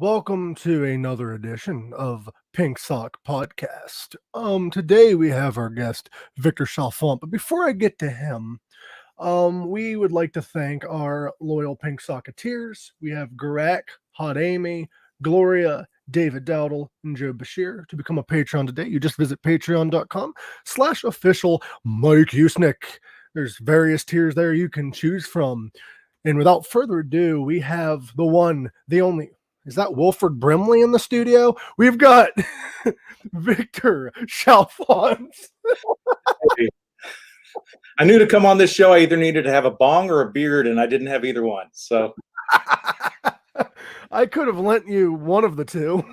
Welcome to another edition of Pink Sock Podcast. Today we have our guest Victor Chalfant, but before I get to him, we would like to thank our loyal Pink Socketeers. We have Garak, Hot Amy, Gloria, David Dowdle, and Joe Bashir. To become a Patreon today, you just visit patreon.com/official Mike Usnick. There's various tiers there you can choose from. And without further ado, we have the one, the only. Is that Wilford Brimley in the studio? We've got Victor Chalfant. I knew to come on this show, I either needed to have a bong or a beard, and I didn't have either one. So I could have lent you one of the two.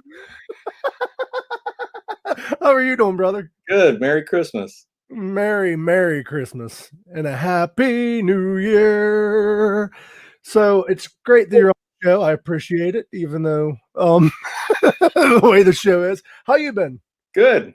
How are you doing, brother? good. Merry Christmas. Merry Christmas and a Happy New Year. So it's great that you're on the show. I appreciate it, even though the way the show is. How you been? Good.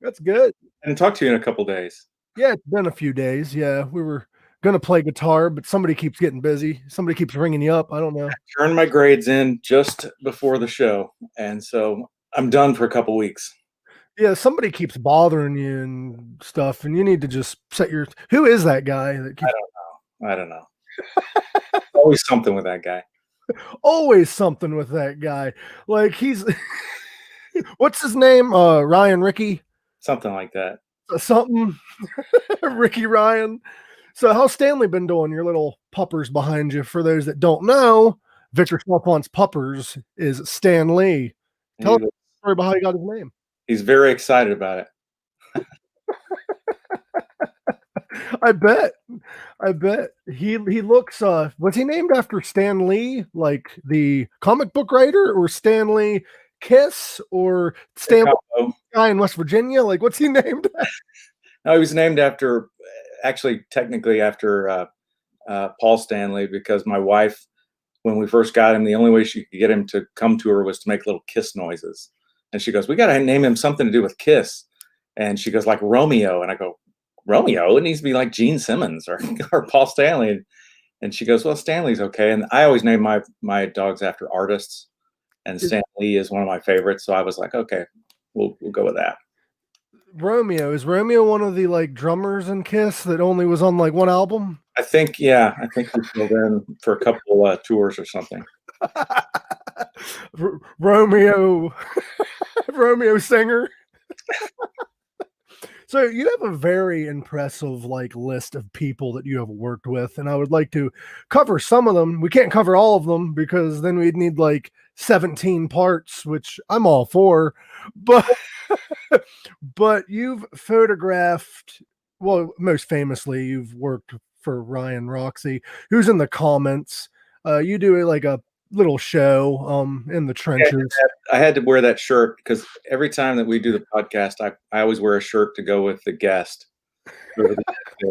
That's good. I didn't talk to you in a couple days. Yeah, it's been a few days. Yeah, we were going to play guitar, but somebody keeps getting busy. Somebody keeps ringing you up. I don't know. I turned my grades in just before the show, and so I'm done for a couple weeks. Yeah, somebody keeps bothering you and stuff, and you need to just set your. Who is that guy that keeps? I don't know. Always something with that guy. Always something with that guy. Like he's. What's his name? Ryan Ricky. Something like that. Something. Ricky Ryan. So how's Stanley been doing? Your little puppers behind you. For those that don't know, Victor Chalfant's puppers is Stan Lee. Tell us the story about how he got his name. He's very excited about it. I bet he looks. Was he named after Stan Lee, like the comic book writer, or Stanley Kiss, or Stanley guy in West Virginia? Like, what's he named after? No, he was named after, actually, technically after Paul Stanley, because my wife, when we first got him, the only way she could get him to come to her was to make little kiss noises. And she goes, "We got to name him something to do with kiss." And she goes, like Romeo. And I go, "Romeo? It needs to be like Gene Simmons or Paul Stanley." And she goes, "Well, Stanley's okay." And I always name my dogs after artists. And Stan Lee is one of my favorites. So I was like, okay, we'll go with that. Romeo. Is Romeo one of the like drummers in Kiss that only was on like one album? I think, yeah. I think we filled in for a couple tours or something. Romeo singer. So you have a very impressive like list of people that you have worked with, and I would like to cover some of them. We can't cover all of them because then we'd need like 17 parts, which I'm all for. But you've photographed, well, most famously, you've worked for Ryan Roxy, who's in the comments. You do like a little show in the trenches. Yeah, I had to wear that shirt because every time that we do the podcast, I always wear a shirt to go with the guest.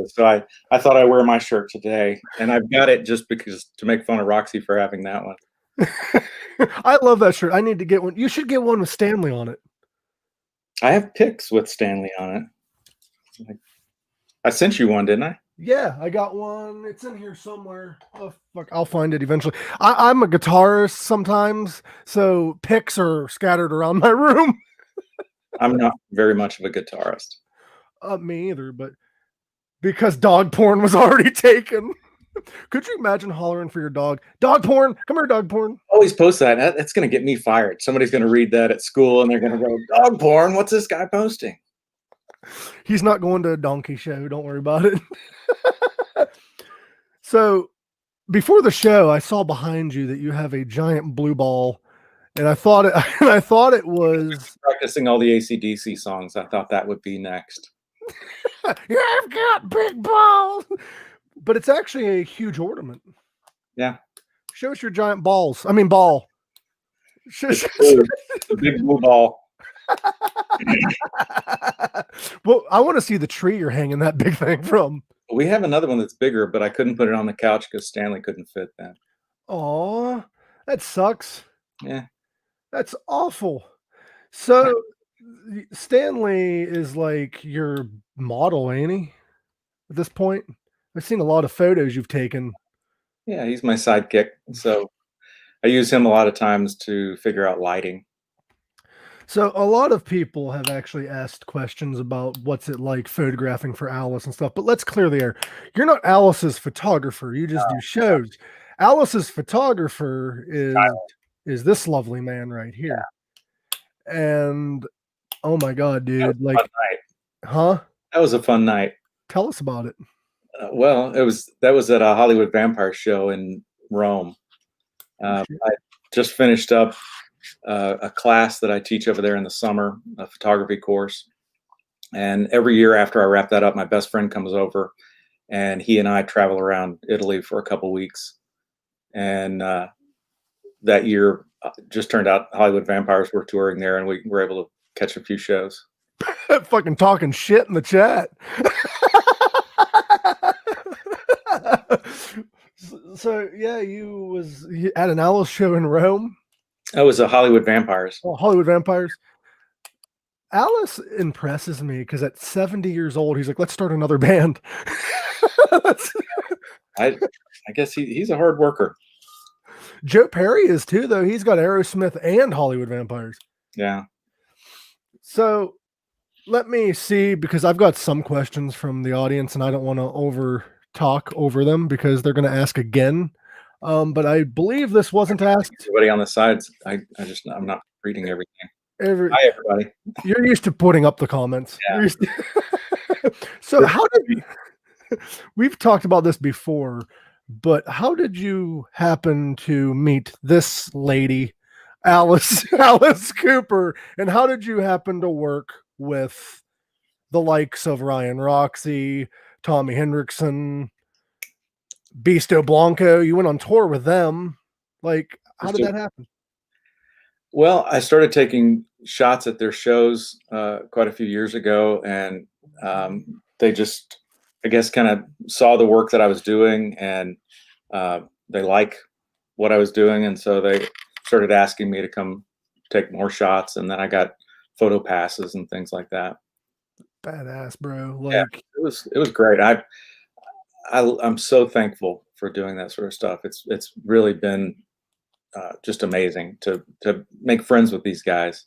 So I thought I'd wear my shirt today, and I've got it just because to make fun of Roxy for having that one. I love that shirt. I need to get one. You should get one with Stanley on it. I have pics with Stanley on it. I sent you one, didn't I? Yeah, I got one. It's in here somewhere. Oh, fuck, I'll find it eventually. I'm a guitarist sometimes, so pics are scattered around my room. I'm not very much of a guitarist. Me either, but because dog porn was already taken. Could you imagine hollering for your dog? Dog porn! Come here, dog porn! Always post that. That's going to get me fired. Somebody's going to read that at school, and they're going to go, "Dog porn? What's this guy posting?" He's not going to a donkey show. Don't worry about it. So before the show, I saw behind you that you have a giant blue ball, and I thought it was practicing all the AC/DC songs. I thought that would be next. Yeah, I've got big balls, but it's actually a huge ornament. Yeah. Show us your giant balls. I mean, ball. It's a big blue ball. Well, I want to see the tree you're hanging that big thing from. We have another one that's bigger, but I couldn't put it on the couch because Stanley couldn't fit that. Oh, that sucks. Yeah. That's awful. So Stanley is like your model, ain't he? At this point, I've seen a lot of photos you've taken. Yeah, he's my sidekick. So I use him a lot of times to figure out lighting. So a lot of people have actually asked questions about what's it like photographing for Alice and stuff, but let's clear the air. You're not Alice's photographer. You just do shows. Alice's photographer is this lovely man right here. And oh my God, That was dude, a fun like, night. huh? That was a fun night. Tell us about it. Well, that was at a Hollywood Vampire show in Rome. Shit. I just finished up a class that I teach over there in the summer, a photography course. And every year after I wrap that up, my best friend comes over, and he and I travel around Italy for a couple weeks. And that year just turned out Hollywood Vampires were touring there, and we were able to catch a few shows. Fucking talking shit in the chat. So yeah, you at an Alice show in Rome. That was a Hollywood Vampires. Oh, Hollywood Vampires. Alice impresses me because at 70 years old, he's like, let's start another band. I guess he's a hard worker. Joe Perry is too, though. He's got Aerosmith and Hollywood Vampires. Yeah. So let me see, because I've got some questions from the audience and I don't want to over talk over them because they're going to ask again. But I believe this wasn't asked. Everybody on the sides, I'm not reading everything. Hi, everybody. You're used to putting up the comments. Yeah. So how did we've talked about this before, but how did you happen to meet this lady, Alice Cooper, and how did you happen to work with the likes of Ryan Roxy, Tommy Hendrickson, Beasto Blanco? You went on tour with them. Like, how did that happen? Well, I started taking shots at their shows quite a few years ago, and they just, I guess, kind of saw the work that I was doing, and they like what I was doing, and so they started asking me to come take more shots, and then I got photo passes and things like that. Badass, bro. Like, yeah, it was great. I'm so thankful for doing that sort of stuff. It's really been just amazing to make friends with these guys.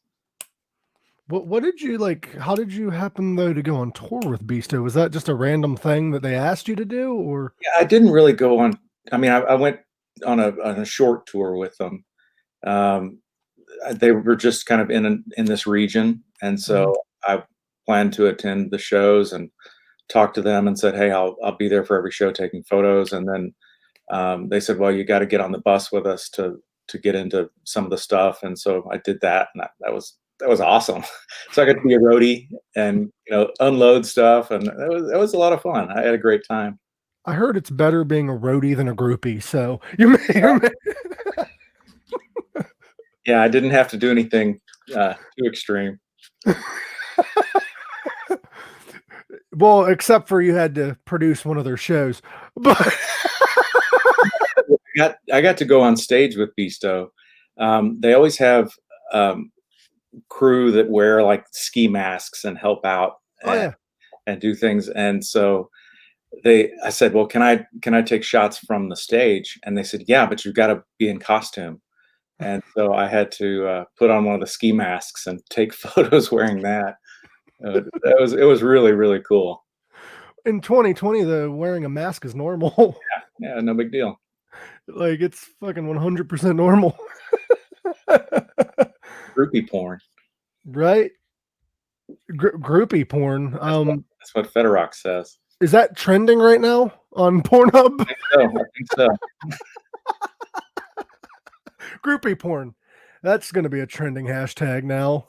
What did you like? How did you happen though to go on tour with Beasto? Was that just a random thing that they asked you to do, or? Yeah, I didn't really go on. I mean, I went on a short tour with them. They were just kind of in this region, and so I planned to attend the shows and talk to them and said, "Hey, I'll be there for every show taking photos." And then they said, "Well, you got to get on the bus with us to get into some of the stuff." And so I did that, and that was awesome. So I got to be a roadie and unload stuff, and that was a lot of fun. I had a great time. I heard it's better being a roadie than a groupie. So you may. Yeah, I didn't have to do anything too extreme. Well, except for you had to produce one of their shows, but I got to go on stage with Beasto. They always have crew that wear like ski masks and help out and do things. And so I said, well, can I take shots from the stage? And they said, yeah, but you've got to be in costume. And so I had to put on one of the ski masks and take photos wearing that. It was really, really cool. In 2020, though, wearing a mask is normal. Yeah, no big deal. Like, it's fucking 100% normal. Groupie porn. Right? Groupie porn. That's what Federox says. Is that trending right now on Pornhub? I think so. Groupie porn. That's going to be a trending hashtag now.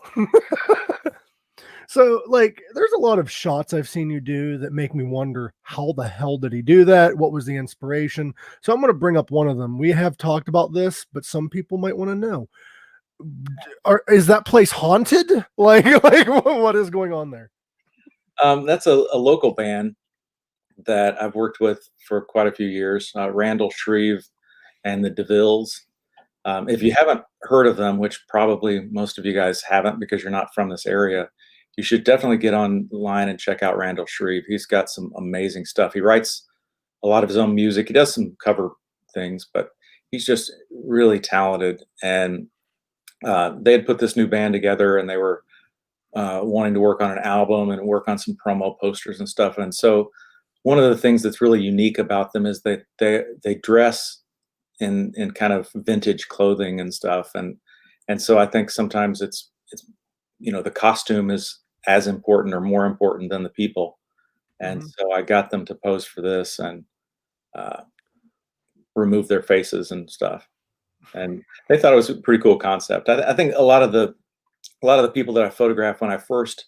So, like, there's a lot of shots I've seen you do that make me wonder, how the hell did he do that? What was the inspiration? So I'm going to bring up one of them. We have talked about this, but some people might want to know. Is that place haunted? Like what is going on there? That's a local band that I've worked with for quite a few years, Randall Shreve and the DeVilles. If you haven't heard of them, which probably most of you guys haven't because you're not from this area, you should definitely get online and check out Randall Shreve. He's got some amazing stuff. He writes a lot of his own music. He does some cover things, but he's just really talented. And they had put this new band together, and they were wanting to work on an album and work on some promo posters and stuff. And so one of the things that's really unique about them is that they dress in kind of vintage clothing and stuff. And so I think sometimes it's the costume is as important or more important than the people. And so I got them to pose for this and uh, remove their faces and stuff. And they thought it was a pretty cool concept. I think a lot of the people that I photograph when I first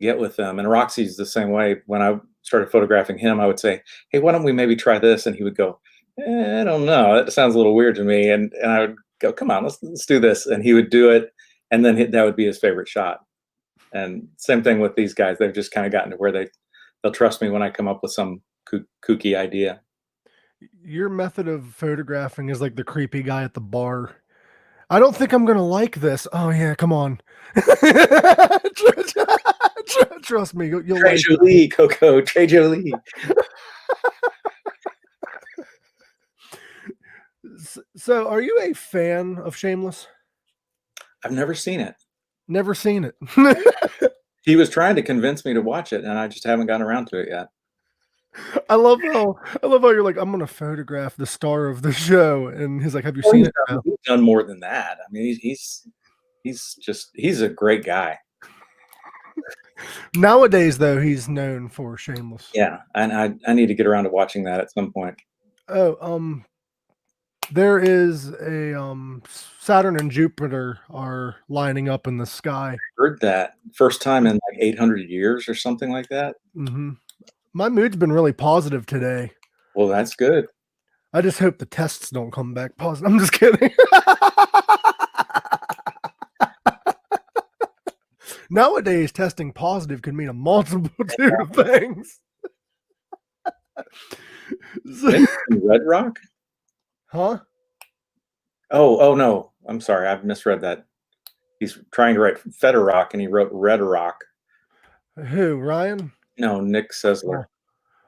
get with them, and Roxy's the same way. When I started photographing him, I would say, "Hey, why don't we maybe try this?" And he would go, I don't know. That sounds a little weird to me. And I would go, "Come on, let's do this." And he would do it, and then that would be his favorite shot. And same thing with these guys. They've just kind of gotten to where they'll trust me when I come up with some kooky idea. Your method of photographing is like the creepy guy at the bar. I don't think I'm gonna like this. Oh yeah, come on. Trust me, you'll Trey like it. Jolie, Coco, Trey Jolie. So, are you a fan of Shameless? I've never seen it. Never seen it. He was trying to convince me to watch it, and I just haven't gotten around to it yet. I love how you're like, I'm gonna photograph the star of the show, and he's like, "Have you Well, seen it?" No. he's done more than that. I mean, he's a great guy. Nowadays, though, he's known for Shameless. Yeah, and I need to get around to watching that at some point. Oh, there is a Saturn and Jupiter are lining up in the sky. Heard that first time in like 800 years or something like that. Hmm. My mood's been really positive today. Well, that's good. I just hope the tests don't come back positive. I'm just kidding. Nowadays, testing positive could mean a multitude of things. Red Rock? Huh? Oh no. I'm sorry. I've misread that. He's trying to write Feder Rock and he wrote Red Rock. Who, Ryan? No, Nick Sessler.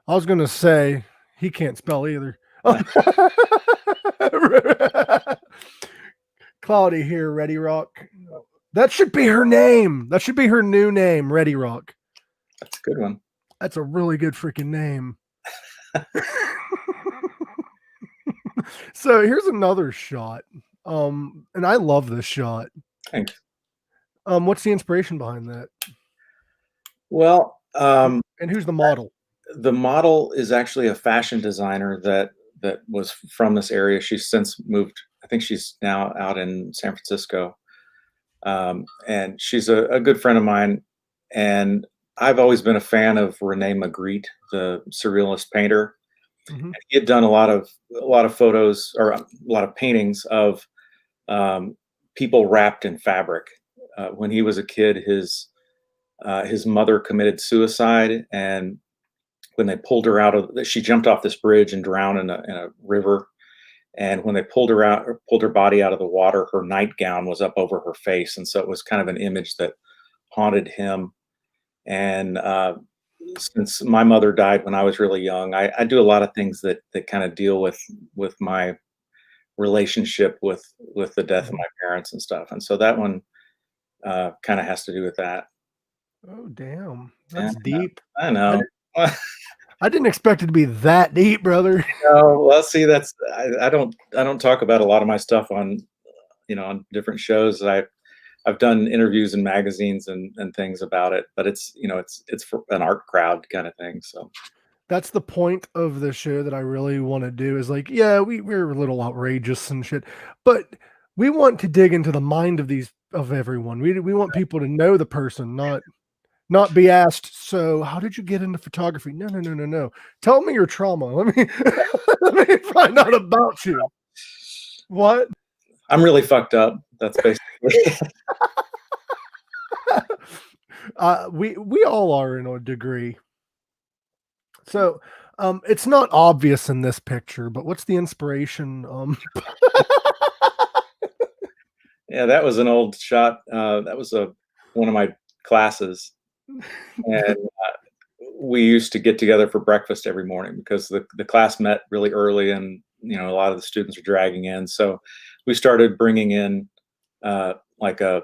I was going to say he can't spell either. Cloudy here, Ready Rock. That should be her name. That should be her new name, Ready Rock. That's a good one. That's a really good freaking name. So here's another shot. And I love this shot. Thanks. What's the inspiration behind that? Well, And who's the model? the model is actually a fashion designer that was from this area. She's since moved. I think she's now out in San Francisco. And she's a good friend of mine. And I've always been a fan of Renee Magritte, the surrealist painter. Mhm. He had done a lot of photos or a lot of paintings of people wrapped in fabric. When he was a kid, his mother committed suicide, and when they pulled her she jumped off this bridge and drowned in a river. And when they pulled her body out of the water, her nightgown was up over her face, and so it was kind of an image that haunted him. And since my mother died when I was really young, I do a lot of things that kind of deal with my relationship with the death of my parents and stuff. And so that one kind of has to do with that. Oh, damn. That's Yeah, deep. I know. I didn't expect it to be that deep, brother. No, well, see, I don't talk about a lot of my stuff on on different shows. I've done interviews in magazines and things about it, but it's it's for an art crowd kind of thing. So That's the point of the show that I really want to do is like, yeah, we're a little outrageous and shit, but we want to dig into the mind of everyone. We want people to know the person, not be asked, so how did you get into photography? No. Tell me your trauma. Let me let me find out about you. What? I'm really fucked up. That's basically. We all are in a degree. So it's not obvious in this picture, but what's the inspiration? Yeah, that was an old shot. That was one of my classes, and we used to get together for breakfast every morning because the class met really early, and a lot of the students are dragging in. So we started bringing in like a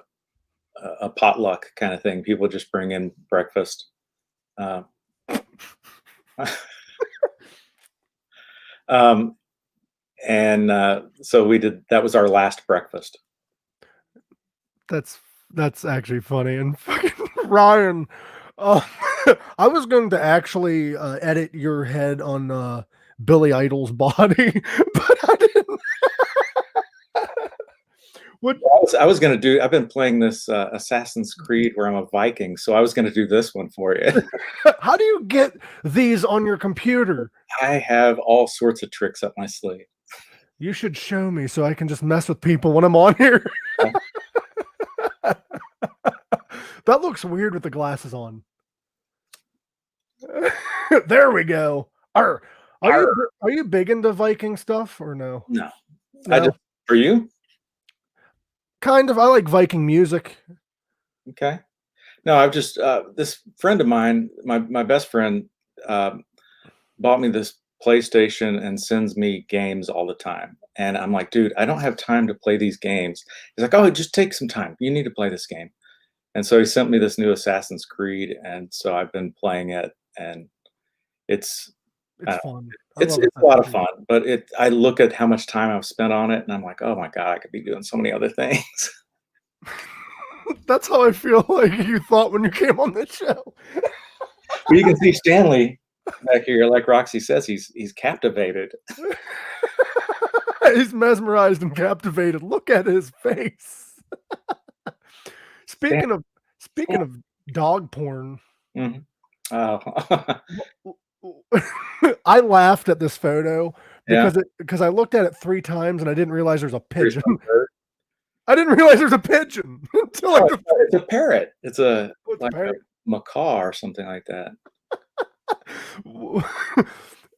potluck kind of thing. People just bring in breakfast. And so we did. That was our last breakfast. That's actually funny. And fucking Ryan, I was going to actually edit your head on Billy Idol's body, but I didn't. What? I was going to do. I've been playing this Assassin's Creed where I'm a Viking, so I was going to do this one for you. How do you get these on your computer? I have all sorts of tricks up my sleeve. You should show me so I can just mess with people when I'm on here. That looks weird with the glasses on. There we go. Are you big into Viking stuff or no? No. No? Are you? Kind of. I like Viking music. Okay. No, I've just this friend of mine, my best friend, bought me this PlayStation and sends me games all the time. And I'm like, dude, I don't have time to play these games. He's like, oh, just take some time. You need to play this game. And so he sent me this new Assassin's Creed, and so I've been playing it, and it's fun. It's a lot of fun, but I look at how much time I've spent on it, and I'm like, oh my God, I could be doing so many other things. That's how I feel like you thought when you came on this show. Well, you can see Stanley back here, like Roxy says, he's captivated. He's mesmerized and captivated. Look at his face. Speaking of dog porn. Mm-hmm. Oh. I laughed at this photo because I looked at it 3 times and I didn't realize there's a pigeon. I didn't realize there's a pigeon until it's a parrot. It's a macaw or something like that.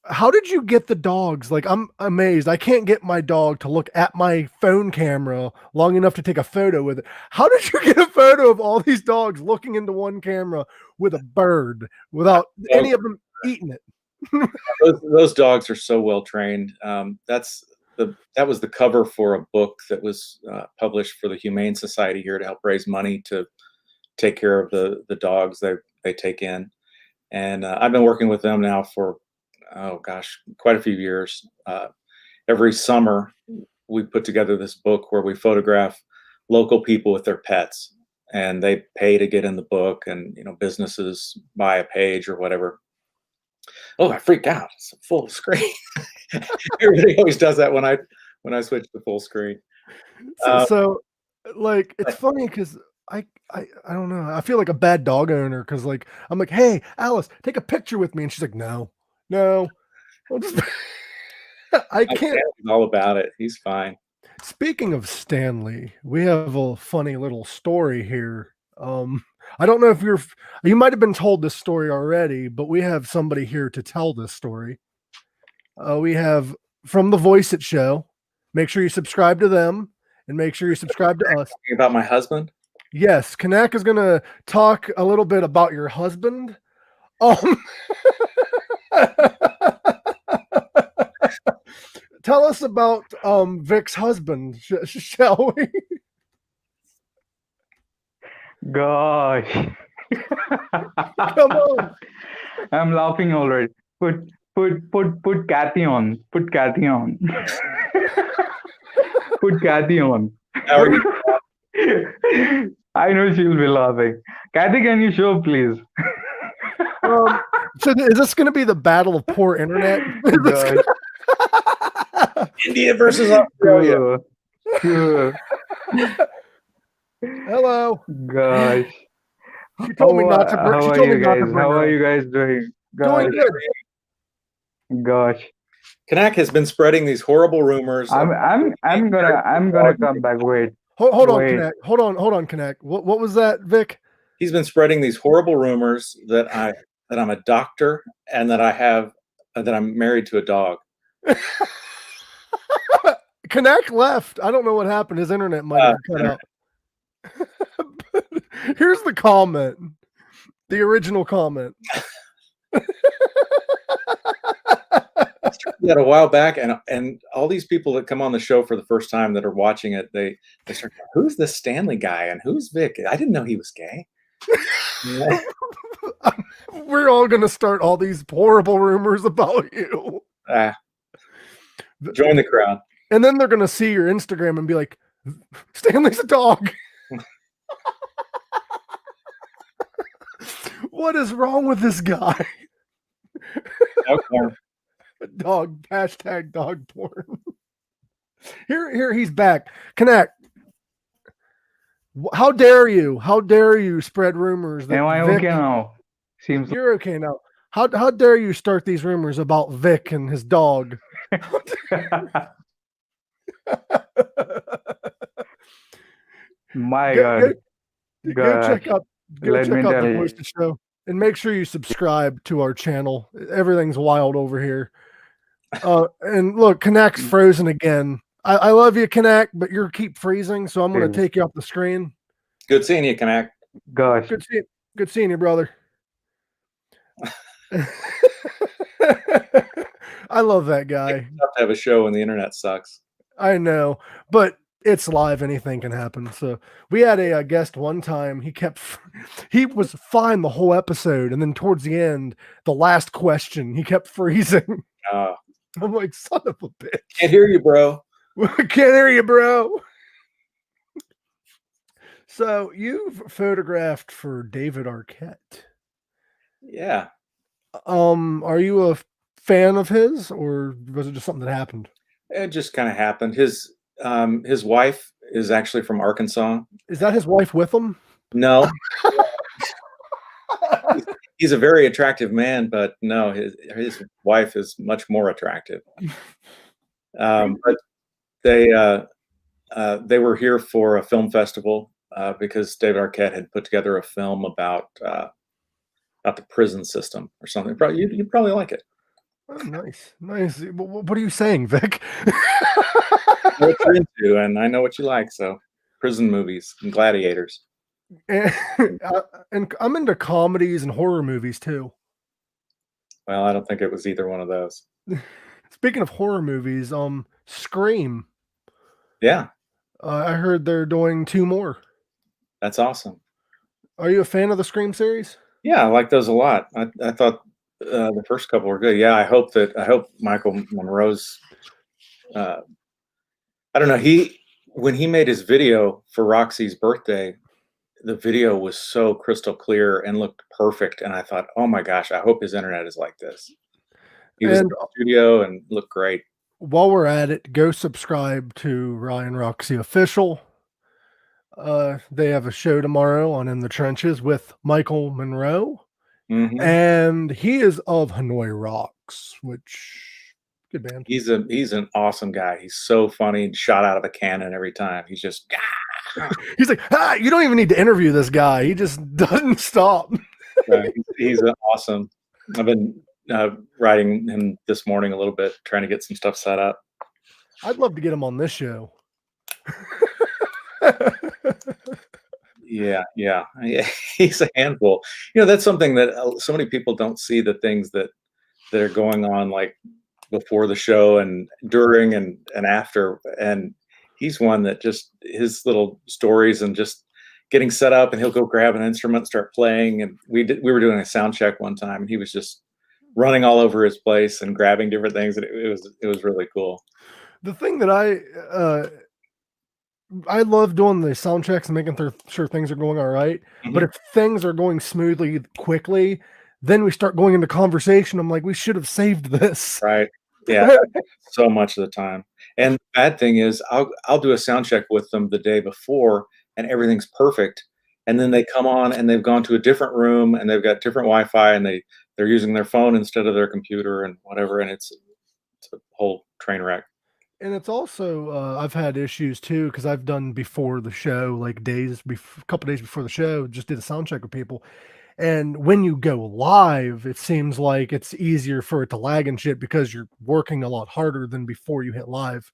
How did you get the dogs? Like, I'm amazed. I can't get my dog to look at my phone camera long enough to take a photo with it. How did you get a photo of all these dogs looking into one camera with a bird without any of them eating it? Those dogs are so well trained. That was the cover for a book that was published for the Humane Society here to help raise money to take care of the dogs they take in. And I've been working with them now for, oh gosh, quite a few years. Every summer, we put together this book where we photograph local people with their pets, and they pay to get in the book, and businesses buy a page or whatever. Oh, I freak out! It's a full screen. Everybody always does that when I switch to full screen. So like, it's funny because I don't know. I feel like a bad dog owner because like I'm like, hey, Alice, take a picture with me, and she's like, no. I can't. He's all about it. He's fine. Speaking of Stanley, we have a funny little story here. I don't know if you might have been told this story already, but we have somebody here to tell this story. We have from the Voice It Show. Make sure you subscribe to them, and make sure you subscribe to us. Talking about my husband? Yes, Kanak is going to talk a little bit about your husband. Tell us about Vic's husband, shall we? Gosh. Come on. I'm laughing already. Put Kathy on. Put Kathy on. Put Kathy on. I know she'll be laughing. Kathy, can you show, please? So is this going to be the battle of poor internet? India versus Australia. Hello. Gosh. She told me not to. How are you guys doing? Doing good. Gosh. Kanak has been spreading these horrible rumors. I'm gonna come back. Wait. Hold on, Kanak. Hold on, Kanak. What was that, Vic? He's been spreading these horrible rumors that I'm a doctor and that I'm married to a dog. Kanak left. I don't know what happened. His internet might have cut out. Here's the comment. The original comment. started that a while back, and all these people that come on the show for the first time that are watching it, they start going, "Who's this Stanley guy and who's Vic? I didn't know he was gay." Yeah. We're all gonna start all these horrible rumors about you. Join the crowd. And then they're gonna see your Instagram and be like, Stanley's a dog. What is wrong with this guy? Dog porn. Dog, hashtag dog porn. Here he's back. Connect. How dare you? How dare you spread rumors that Am I Vic, okay now? Seems you're okay now. How dare you start these rumors about Vic and his dog? my Go God. check out Let me the tell you. Posted Show and make sure you subscribe to our channel. Everything's wild over here. And look, Connect's frozen again. I love you, Connect, but you keep freezing, so I'm going to take you off the screen. Good seeing you, Connect. Gosh. Good seeing you, brother. I love that guy. It's tough to have a show when the internet sucks. I know, but it's live. Anything can happen. So we had a guest one time. He was fine the whole episode, and then towards the end, the last question, he kept freezing. I'm like, son of a bitch. Can't hear you, bro. Can't hear you, bro. So you've photographed for David Arquette. Yeah. Are you a fan of his, or was it just something that happened? It just kind of happened. His wife is actually from Arkansas. Is that his wife with him? No. He's a very attractive man, but no, his wife is much more attractive. But they were here for a film festival because David Arquette had put together a film about the prison system or something. You'd probably like it. Oh, nice. What are you saying, Vic? I know what you're into, and I know what you like. So, prison movies and gladiators. And I'm into comedies and horror movies too. Well, I don't think it was either one of those. Speaking of horror movies, Scream. Yeah. I heard they're doing 2 more. That's awesome. Are you a fan of the Scream series? Yeah, I like those a lot. I thought the first couple were good. Yeah, I hope Michael Monroe's. I don't know. When he made his video for Roxy's birthday, the video was so crystal clear and looked perfect. And I thought, oh my gosh, I hope his internet is like this. He was in the studio and looked great. While we're at it, go subscribe to Ryan Roxy Official. They have a show tomorrow on In the Trenches with Michael Monroe. Mm-hmm. And he is of Hanoi Rocks, which good band. He's an awesome guy. He's so funny, shot out of a cannon every time. He's just he's like, you don't even need to interview this guy. He just doesn't stop. He's awesome. I've been writing him this morning a little bit, trying to get some stuff set up. I'd love to get him on this show. Yeah. He's a handful. That's something that so many people don't see, the things that are going on, like before the show and during and after. And he's one that just his little stories and just getting set up, and he'll go grab an instrument, start playing. And we were doing a sound check one time, and he was just running all over his place and grabbing different things. And it was really cool. The thing that I love doing the sound checks and making sure things are going all right. Mm-hmm. But if things are going smoothly, quickly, then we start going into conversation. I'm like, we should have saved this. Right. Yeah. So much of the time. And the bad thing is I'll do a sound check with them the day before and everything's perfect. And then they come on and they've gone to a different room and they've got different Wi-Fi and they're using their phone instead of their computer and whatever. And it's a whole train wreck. And it's also, I've had issues too, because I've done before the show, like a couple days before the show, just did a sound check with people. And when you go live, it seems like it's easier for it to lag and shit because you're working a lot harder than before you hit live.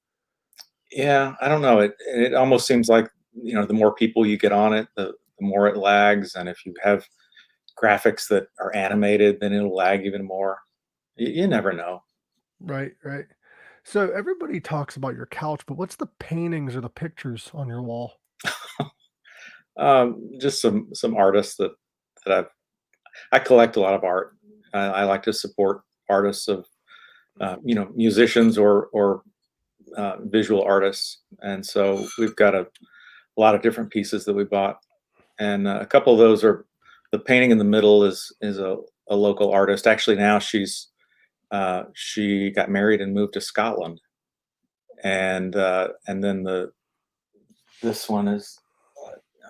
Yeah, I don't know. It almost seems like, the more people you get on it, the more it lags. And if you have graphics that are animated, then it'll lag even more. You never know. Right, right. So everybody talks about your couch, but what's the paintings or the pictures on your wall? Just some artists that I collect a lot of art. I like to support artists of musicians or visual artists, and so we've got a lot of different pieces that we bought, and a couple of those are the painting in the middle is a local artist. Actually, now she got married and moved to Scotland, and then the this one is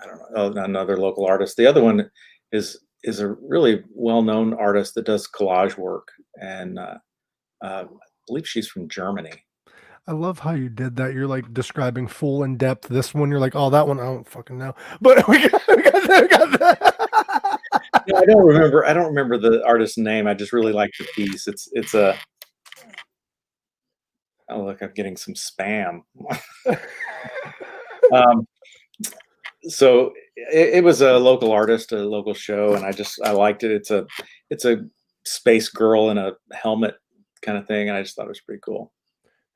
I don't know, another local artist. The other one is a really well-known artist that does collage work, and I believe she's from Germany. I love how you did that. You're like describing full in depth. This one, you're like, oh, that one, I don't fucking know. But we got that. Yeah, I don't remember the artist's name. I just really like the piece. It's a oh look, I'm getting some spam. um, so it was a local artist, a local show, and I liked it. It's a space girl in a helmet kind of thing, and I just thought it was pretty cool.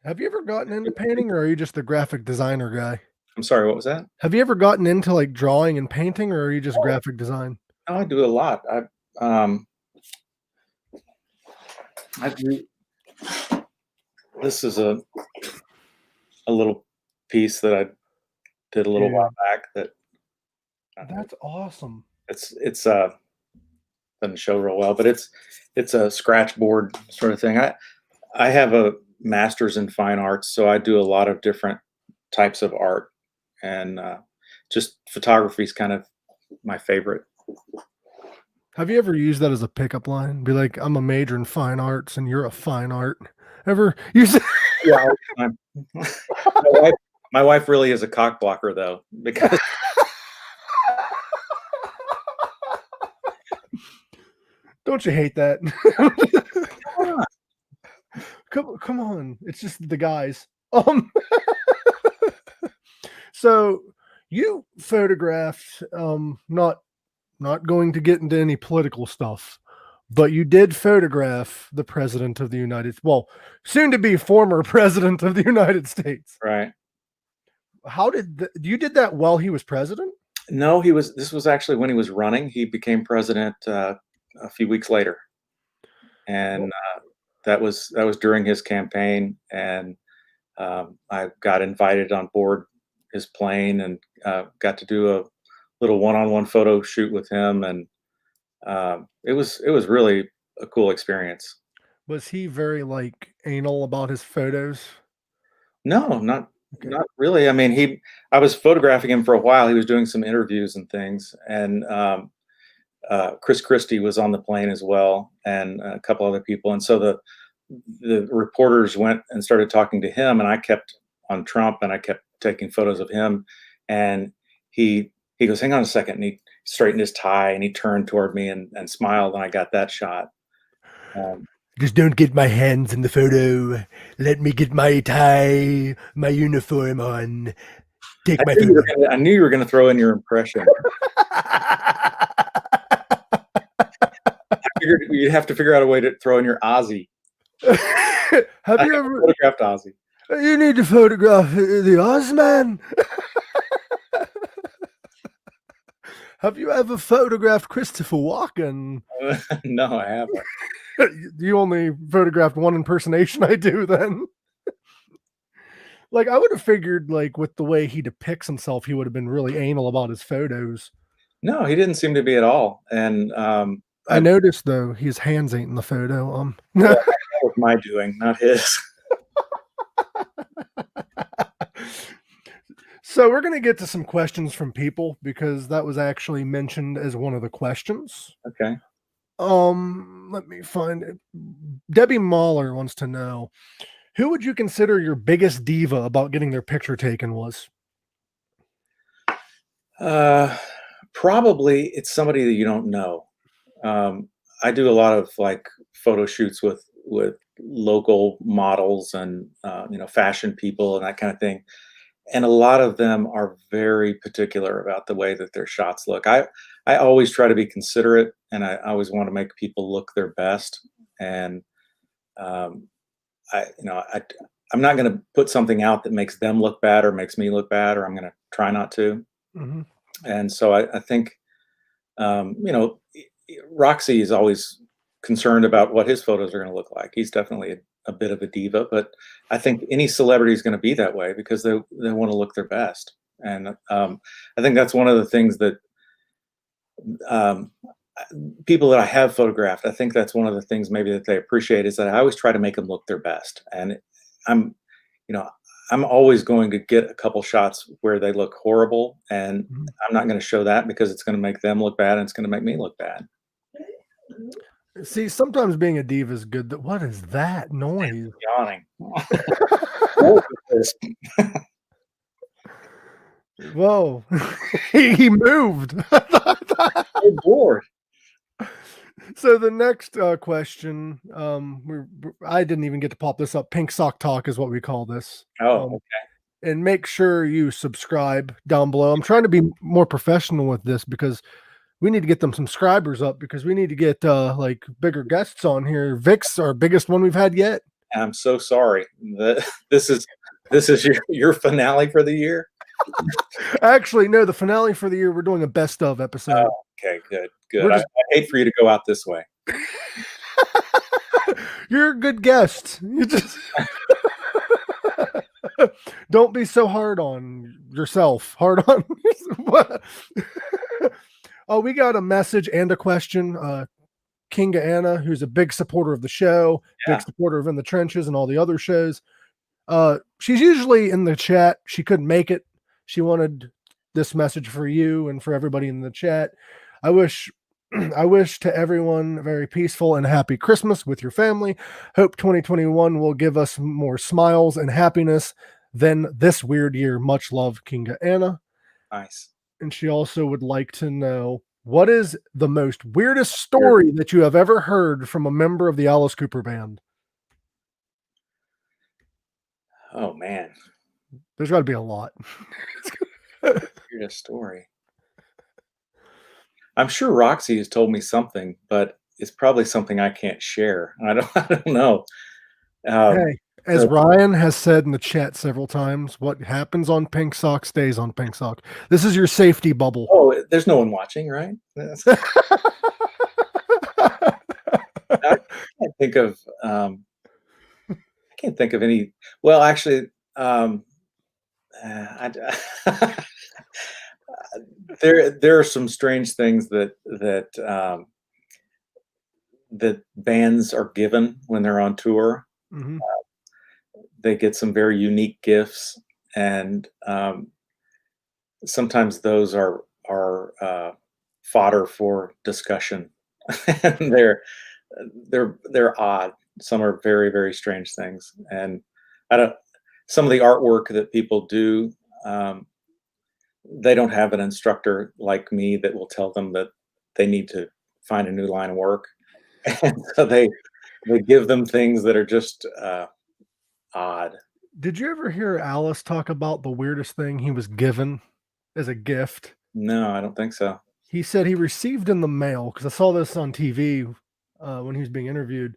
Have you ever gotten into painting, or are you just the graphic designer guy? I'm sorry, what was that? Have you ever gotten into like drawing and painting, or are you just Oh, graphic design? no, I do a lot. I do. This is a little piece that I did a little Dude, while back. That that's awesome. it's doesn't show real well, but it's a scratch board sort of thing. I have a master's in fine arts, so I do a lot of different types of art, and just photography is kind of my favorite. Have you ever used that as a pickup line? Be like, I'm a major in fine arts and you're a fine art. Ever use it? Yeah, all the time. My wife really is a cock blocker though, because Don't you hate that? Come on. It's just the guys. So you photographed not going to get into any political stuff, but you did photograph the president of the soon to be former president of the United States. right. How did you did that while he was president? No, this was actually when he was running. He became president a few weeks later, and that was during his campaign. And I got invited on board his plane and got to do a little one-on-one photo shoot with him, and it was really a cool experience. Was he very like anal about his photos? No, Okay. not really. I mean, I was photographing him for a while. He was doing some interviews and things, and Chris Christie was on the plane as well, and a couple other people. And so the reporters went and started talking to him, and I kept on Trump, and I kept taking photos of him. And he goes, "Hang on a second," and he straightened his tie, and he turned toward me and smiled, and I got that shot. Um, Just don't get my hands in the photo. Let me get my tie, my uniform on. Take my photo. I knew you were going to throw in your impression. I figured you'd have to figure out a way to throw in your Ozzy. Have I you have ever? photographed Ozzy. You need to photograph the Ozman. Have you ever photographed Christopher Walken? No, I haven't. You only photographed one impersonation. I do then. Like I would have figured, like with the way he depicts himself, he would have been really anal about his photos. No, he didn't seem to be at all. And I noticed though his hands ain't in the photo. well, that was my doing, not his. So we're gonna get to some questions from people because that was actually mentioned as one of the questions. Okay. Let me find it. Debbie Mahler wants to know, who would you consider your biggest diva about getting their picture taken was? Probably it's somebody that you don't know. I do a lot of like photo shoots with local models and fashion people and that kind of thing. And a lot of them are very particular about the way that their shots look. I always try to be considerate, and I always want to make people look their best. And um, I'm not going to put something out that makes them look bad or makes me look bad, or I'm going to try not to. Mhm. And so I think, Roxy is always concerned about what his photos are going to look like. He's definitely a bit of a diva, but I think any celebrity is going to be that way because they want to look their best. And I think that's one of the things that um, people that I have photographed, I think that's one of the things maybe that they appreciate is that I always try to make them look their best. And I'm, you know, I'm always going to get a couple shots where they look horrible, and Mhm. I'm not going to show that because it's going to make them look bad and it's going to make me look bad. See, sometimes being a diva is good. What is that noise? Yawning. What is this? Whoa, he moved. So bored. So the next question, I didn't even get to pop this up. Pink sock talk is what we call this. Oh, And make sure you subscribe down below. I'm trying to be more professional with this because we need to get them subscribers up because we need to get like bigger guests on here. Vic's our biggest one we've had yet. I'm so sorry. This is your finale for the year. Actually, no, the finale for the year, we're doing a best of episode. Oh, okay, good. We're I just- hate for you to go out this way. You're a good guest. You just don't be so hard on yourself. Hard on. Oh, we got a message and a question. Kinga Anna, who's a big supporter of the show, Yeah. big supporter of In the Trenches and all the other shows. She's usually in the chat. She couldn't make it. She wanted this message for you and for everybody in the chat. I wish to everyone a very peaceful and happy Christmas with your family. Hope 2021 will give us more smiles and happiness than this weird year. Much love, Kinga Anna. Nice. And she also would like to know, what is the most weirdest story that you have ever heard from a member of the Alice Cooper band? Oh man, There's got to be a lot. weirdest story. I'm sure Roxy has told me something, but it's probably something I can't share. I don't know. Hey, as so- Ryan has said in the chat several times, what happens on Pink Sock stays on Pink Sock. This is your safety bubble. Oh, there's no one watching, right? I can't think of any. Well, actually, there are some strange things that bands are given when they're on tour. Mhm. They get some very unique gifts, and sometimes those are fodder for discussion. And they're odd. Some are very, very strange things, and some of the artwork that people do, they don't have an instructor like me that will tell them that they need to find a new line of work. And so they give them things that are just odd. Did you ever hear Alice talk about the weirdest thing he was given as a gift? No, I don't think so. He said he received in the mail, because I saw this on TV when he was being interviewed.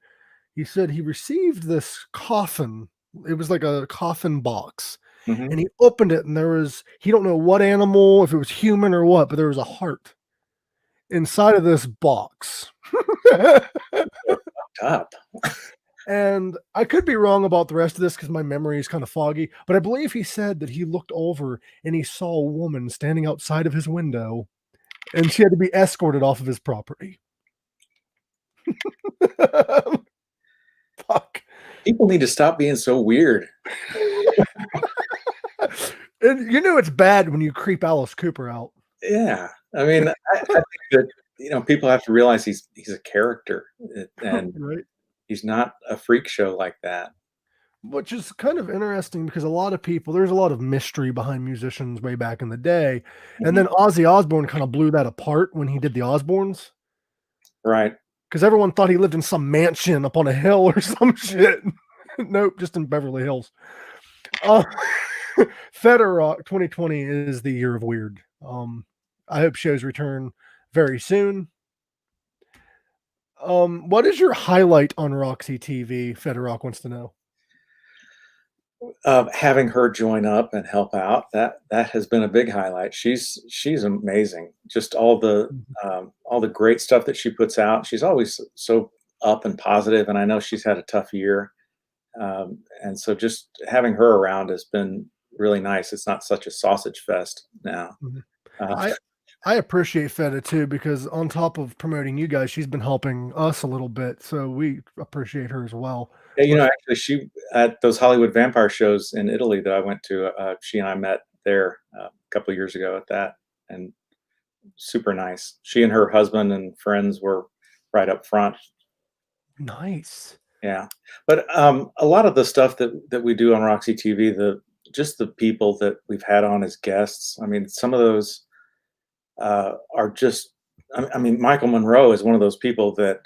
He said he received this coffin. It was like a coffin box. Mhm. And he opened it, and he don't know what animal, if it was human or what, but there was a heart inside of this box. Up. And I could be wrong about the rest of this because my memory is kind of foggy, but I believe he said that he looked over and he saw a woman standing outside of his window, and she had to be escorted off of his property. Fuck. People need to stop being so weird. And you know it's bad when you creep Alice Cooper out. Yeah, I mean, I think that people have to realize he's a character, and Right? he's not a freak show like that. Which is kind of interesting because there's a lot of mystery behind musicians way back in the day. And then Ozzy Osbourne kind of blew that apart when he did the Osbournes. Right. Because everyone thought he lived in some mansion up on a hill or some shit. Nope, just in Beverly Hills. Federock 2020 is the year of weird. I hope shows return very soon. What is your highlight on Roxy TV? Federock wants to know. Having her join up and help out, that has been a big highlight. She's amazing. Just all the great stuff that she puts out. She's always so up and positive, and I know she's had a tough year. And so just having her around has been really nice. It's not such a sausage fest now. Mhm. Uh, I appreciate Feta too because on top of promoting you guys, she's been helping us a little bit, so we appreciate her as well. yeah, Which actually, she at those Hollywood vampire shows in Italy that I went to, she and I met there a couple of years ago at that, and super nice. She and her husband and friends were right up front. nice. Yeah, but a lot of the stuff that we do on Roxy TV, just the people that we've had on as guests. I mean, some of those are just. I mean, Michael Monroe is one of those people that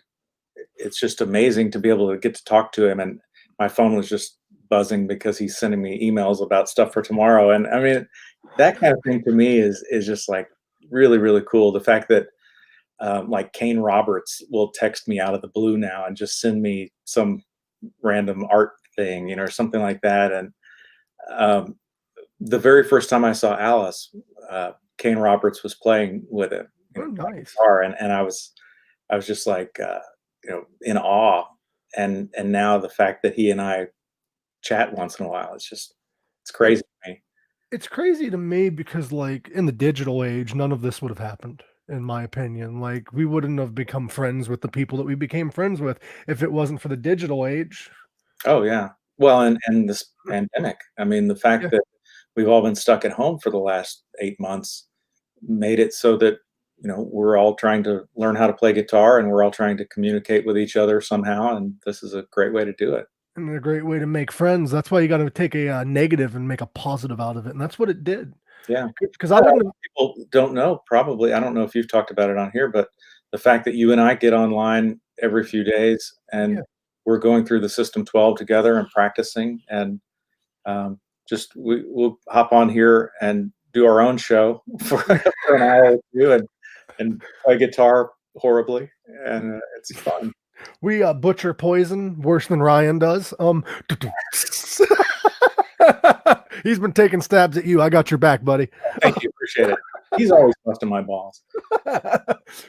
it's just amazing to be able to get to talk to him. And my phone was just buzzing because he's sending me emails about stuff for tomorrow. And I mean, that kind of thing to me is just like really really cool. The fact that like Kane Roberts will text me out of the blue now and just send me some random art thing, or something like that. And um, the very first time I saw Alice, Kane Roberts was playing with it, Oh, playing nice. guitar, and I was just like, in awe. And now the fact that he and I chat once in a while, it's It crazy to me. it's crazy to me because, like, in the digital age, none of this would have happened, in my opinion. Like, we wouldn't have become friends with the people that we became friends with if it wasn't for the digital age. Oh yeah. Well, and this pandemic. I mean, the fact Yeah, that we've all been stuck at home for the last 8 months made it so that we're all trying to learn how to play guitar, and we're all trying to communicate with each other somehow, and this is a great way to do it. and a great way to make friends. That's why you gotta take a, negative and make a positive out of it, and that's what it did. Yeah. Because I wouldn't have. People don't know, probably. I don't know if you've talked about it on here, but the fact that you and I get online every few days, Yeah. and we're going through the System 12 together and practicing, and just we'll hop on here and do our own show for an hour or two, and play guitar horribly, and it's fun. We, butcher poison worse than Ryan does. He's been taking stabs at you. I got your back, buddy. Thank you, appreciate it. He's always busting my balls.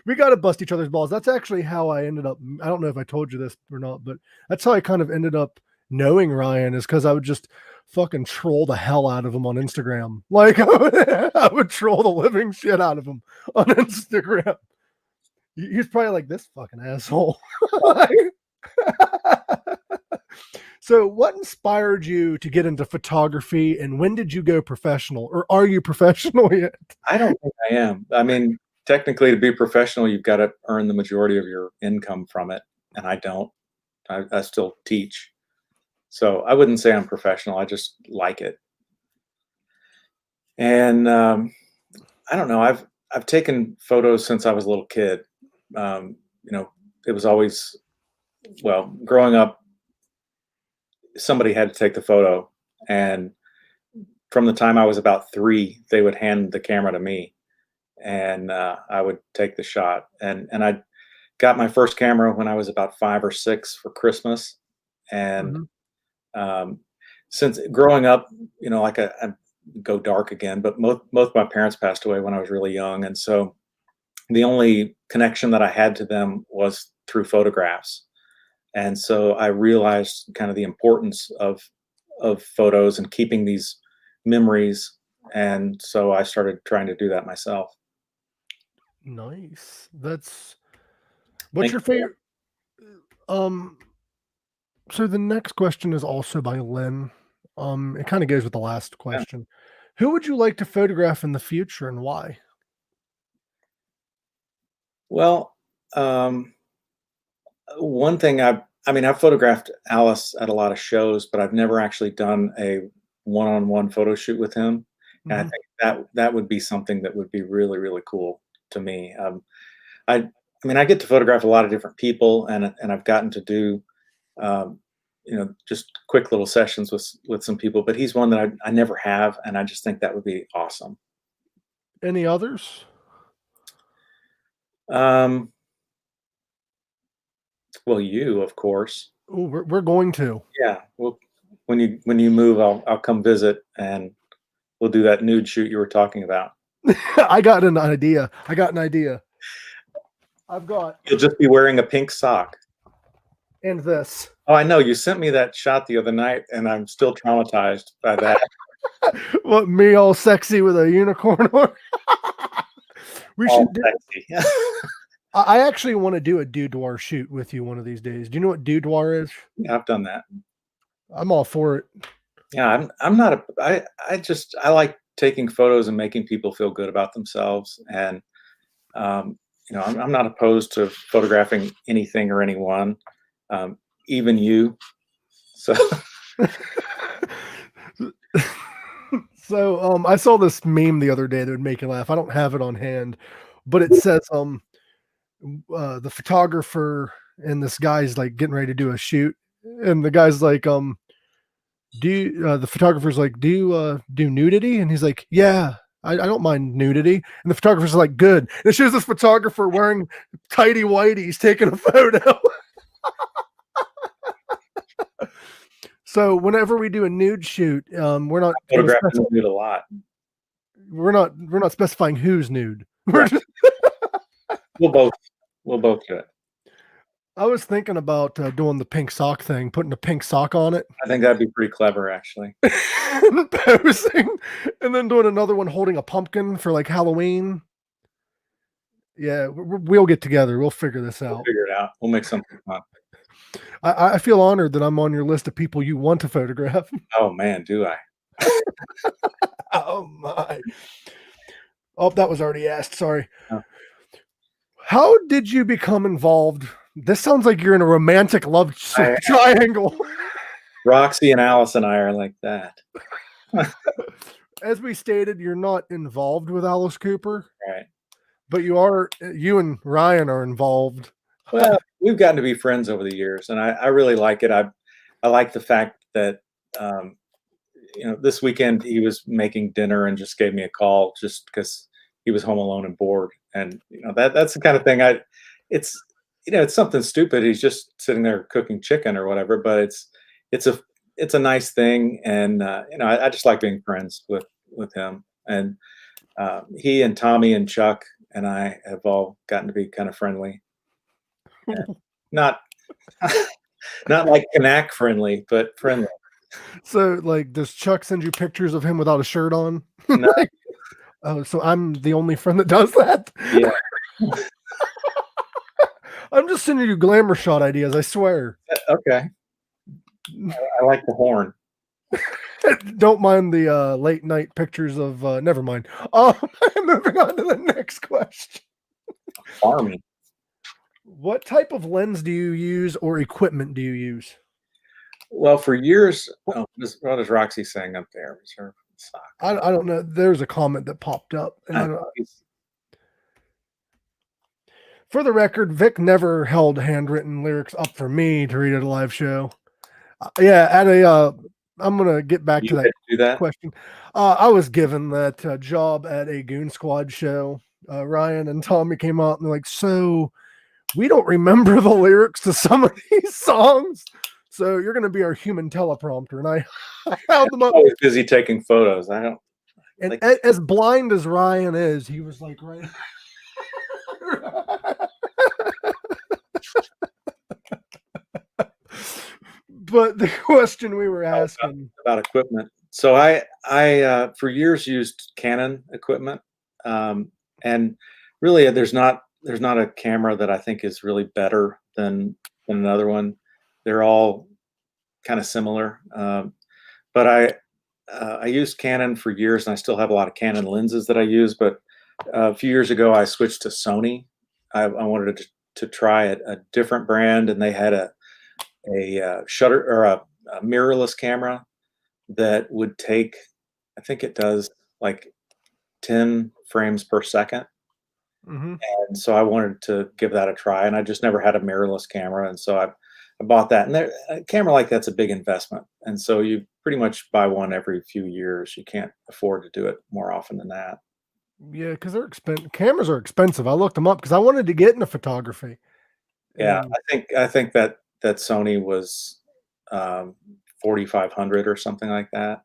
We gotta bust each other's balls. That's actually how I ended up. I don't know if I told you this or not, but that's how I kind of ended up knowing Ryan is because I would just fucking troll the hell out of him on Instagram. Like I would troll the living shit out of him on Instagram. He's probably like this fucking asshole. So, what inspired you to get into photography, and when did you go professional, or are you professional yet? I don't think I am. I mean, technically, to be professional, you've got to earn the majority of your income from it, and I don't. I still teach, so I wouldn't say I'm professional. I just like it, and I don't know. I've taken photos since I was a little kid. Um, it was always, well, growing up, somebody had to take the photo, and from the time I was about 3, they would hand the camera to me, and I would take the shot. And I got my first camera when I was about 5 or 6 for Christmas. And Mhm. um, since growing up, like I go dark again, but both my parents passed away when I was really young, and so the only connection that I had to them was through photographs. And so I realized kind of the importance of photos and keeping these memories. And so I started trying to do that myself. Nice. That's what's Thank your you. favorite? Um, so the next question is also by Lynn. It kind of goes with the last Yeah. question. Who would you like to photograph in the future and why? Well, one thing I mean, I've photographed Alice at a lot of shows, but I've never actually done a one-on-one photo shoot with him. And I Mhm. think that would be something that would be really, really cool to me. I mean, I get to photograph a lot of different people, and I've gotten to do, um, just quick little sessions with some people. But he's one that I never have, and I just think that would be awesome. Any others? Um, well, you, of course. Oh, we're going to. Yeah. Well, when you move, I'll come visit and we'll do that nude shoot you were talking about. I got an idea. I've got You'll just be wearing a pink sock. and this. Oh, I know. You sent me that shot the other night, and I'm still traumatized by that. What, me all sexy with a unicorn horn? We All should do. sexy. I actually want to do a boudoir shoot with you one of these days. Do you know what boudoir is? Yeah, I've done that. I'm all for it. Yeah, I'm not a. I like taking photos and making people feel good about themselves, and you know, I'm not opposed to photographing anything or anyone, even you. So So I saw this meme the other day that would make you laugh. I don't have it on hand, but it says the photographer and this guy's like getting ready to do a shoot, and the guy's like, the photographer's like, do you do nudity? And he's like, yeah, I don't mind nudity. And the photographer's like, good. And it shows this photographer wearing tighty whities taking a photo. So whenever we do a nude shoot, we're not photographing nude a lot. we're not specifying who's nude. Right. We'll both do it. I was thinking about doing the pink sock thing, putting a pink sock on it, I think that'd be pretty clever, actually. and posing, and then doing another one holding a pumpkin for like Halloween. Yeah, we'll get together. We'll figure this We'll out. figure it out. We'll make something fun. I feel honored that I'm on your list of people you want to photograph. Oh man, do I? Oh my! Oh, that was already asked. Sorry. Oh. How did you become involved? This sounds like you're in a romantic love triangle. Roxy and Alice and I are like that. As we stated, you're not involved with Alice Cooper, Right. but you and Ryan are involved. Well, we've gotten to be friends over the years, and I really like it. I like the fact that you know, this weekend he was making dinner and just gave me a call just because he was home alone and bored. And you know, that's the kind of thing it's you know, it's something stupid. He's just sitting there cooking chicken or whatever, but it's a nice thing, and you know, I just like being friends with him. And he and Tommy and Chuck and I have all gotten to be kind of friendly. Not not like Kanak friendly, but friendly. So, like, does Chuck send you pictures of him without a shirt on? No. Oh, so I'm the only friend that does that? Yeah. I'm just sending you glamour shot ideas, I swear. Okay. I like the horn. Don't mind the late night pictures of never mind. Moving on to the next question. Farming. What type of lens do you use or equipment do you use? Well, for years, what is Roxy saying up there? Reserve sock. I don't know. There's a comment that popped up. And for the record, Vic never held handwritten lyrics up for me to read at a live show. I'm gonna get back to that question. I was given that job at a Goon Squad show. Ryan and Tommy came out and they're like, so we don't remember the lyrics to some of these songs, so you're gonna be our human teleprompter. And I held them up. I was busy taking photos. I don't. And like, as blind as Ryan is, he was like, right. But the question we were asking about equipment. So I for years used Canon equipment, and really there's not a camera that I think is really better than another one. They're all kind of similar, but I used Canon for years, and I still have a lot of Canon lenses that I use. But a few years ago, I switched to Sony. I wanted to try a different brand, and they had a shutter or a mirrorless camera that would take, I think it does like 10 frames per second. Mm-hmm. And so I wanted to give that a try, and I just never had a mirrorless camera, and so I bought that. And a camera like that's a big investment, and so you pretty much buy one every few years. You can't afford to do it more often than that. Yeah, because they're expensive. Cameras are expensive. I looked them up because I wanted to get into photography. Yeah, I think that Sony was $400 4,500 or something like that.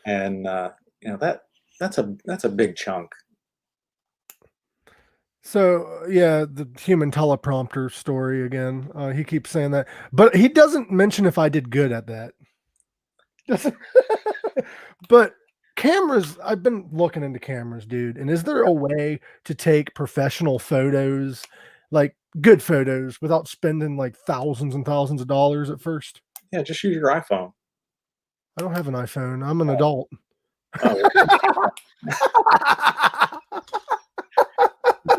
And that's a big chunk. So yeah, the human teleprompter story again. He keeps saying that, but he doesn't mention if I did good at that. Doesn't- but cameras, I've been looking into cameras, dude. And is there a way to take professional photos, like good photos, without spending like thousands and thousands of dollars at first? Yeah, just use your iPhone. I don't have an iPhone. I'm an adult. Oh,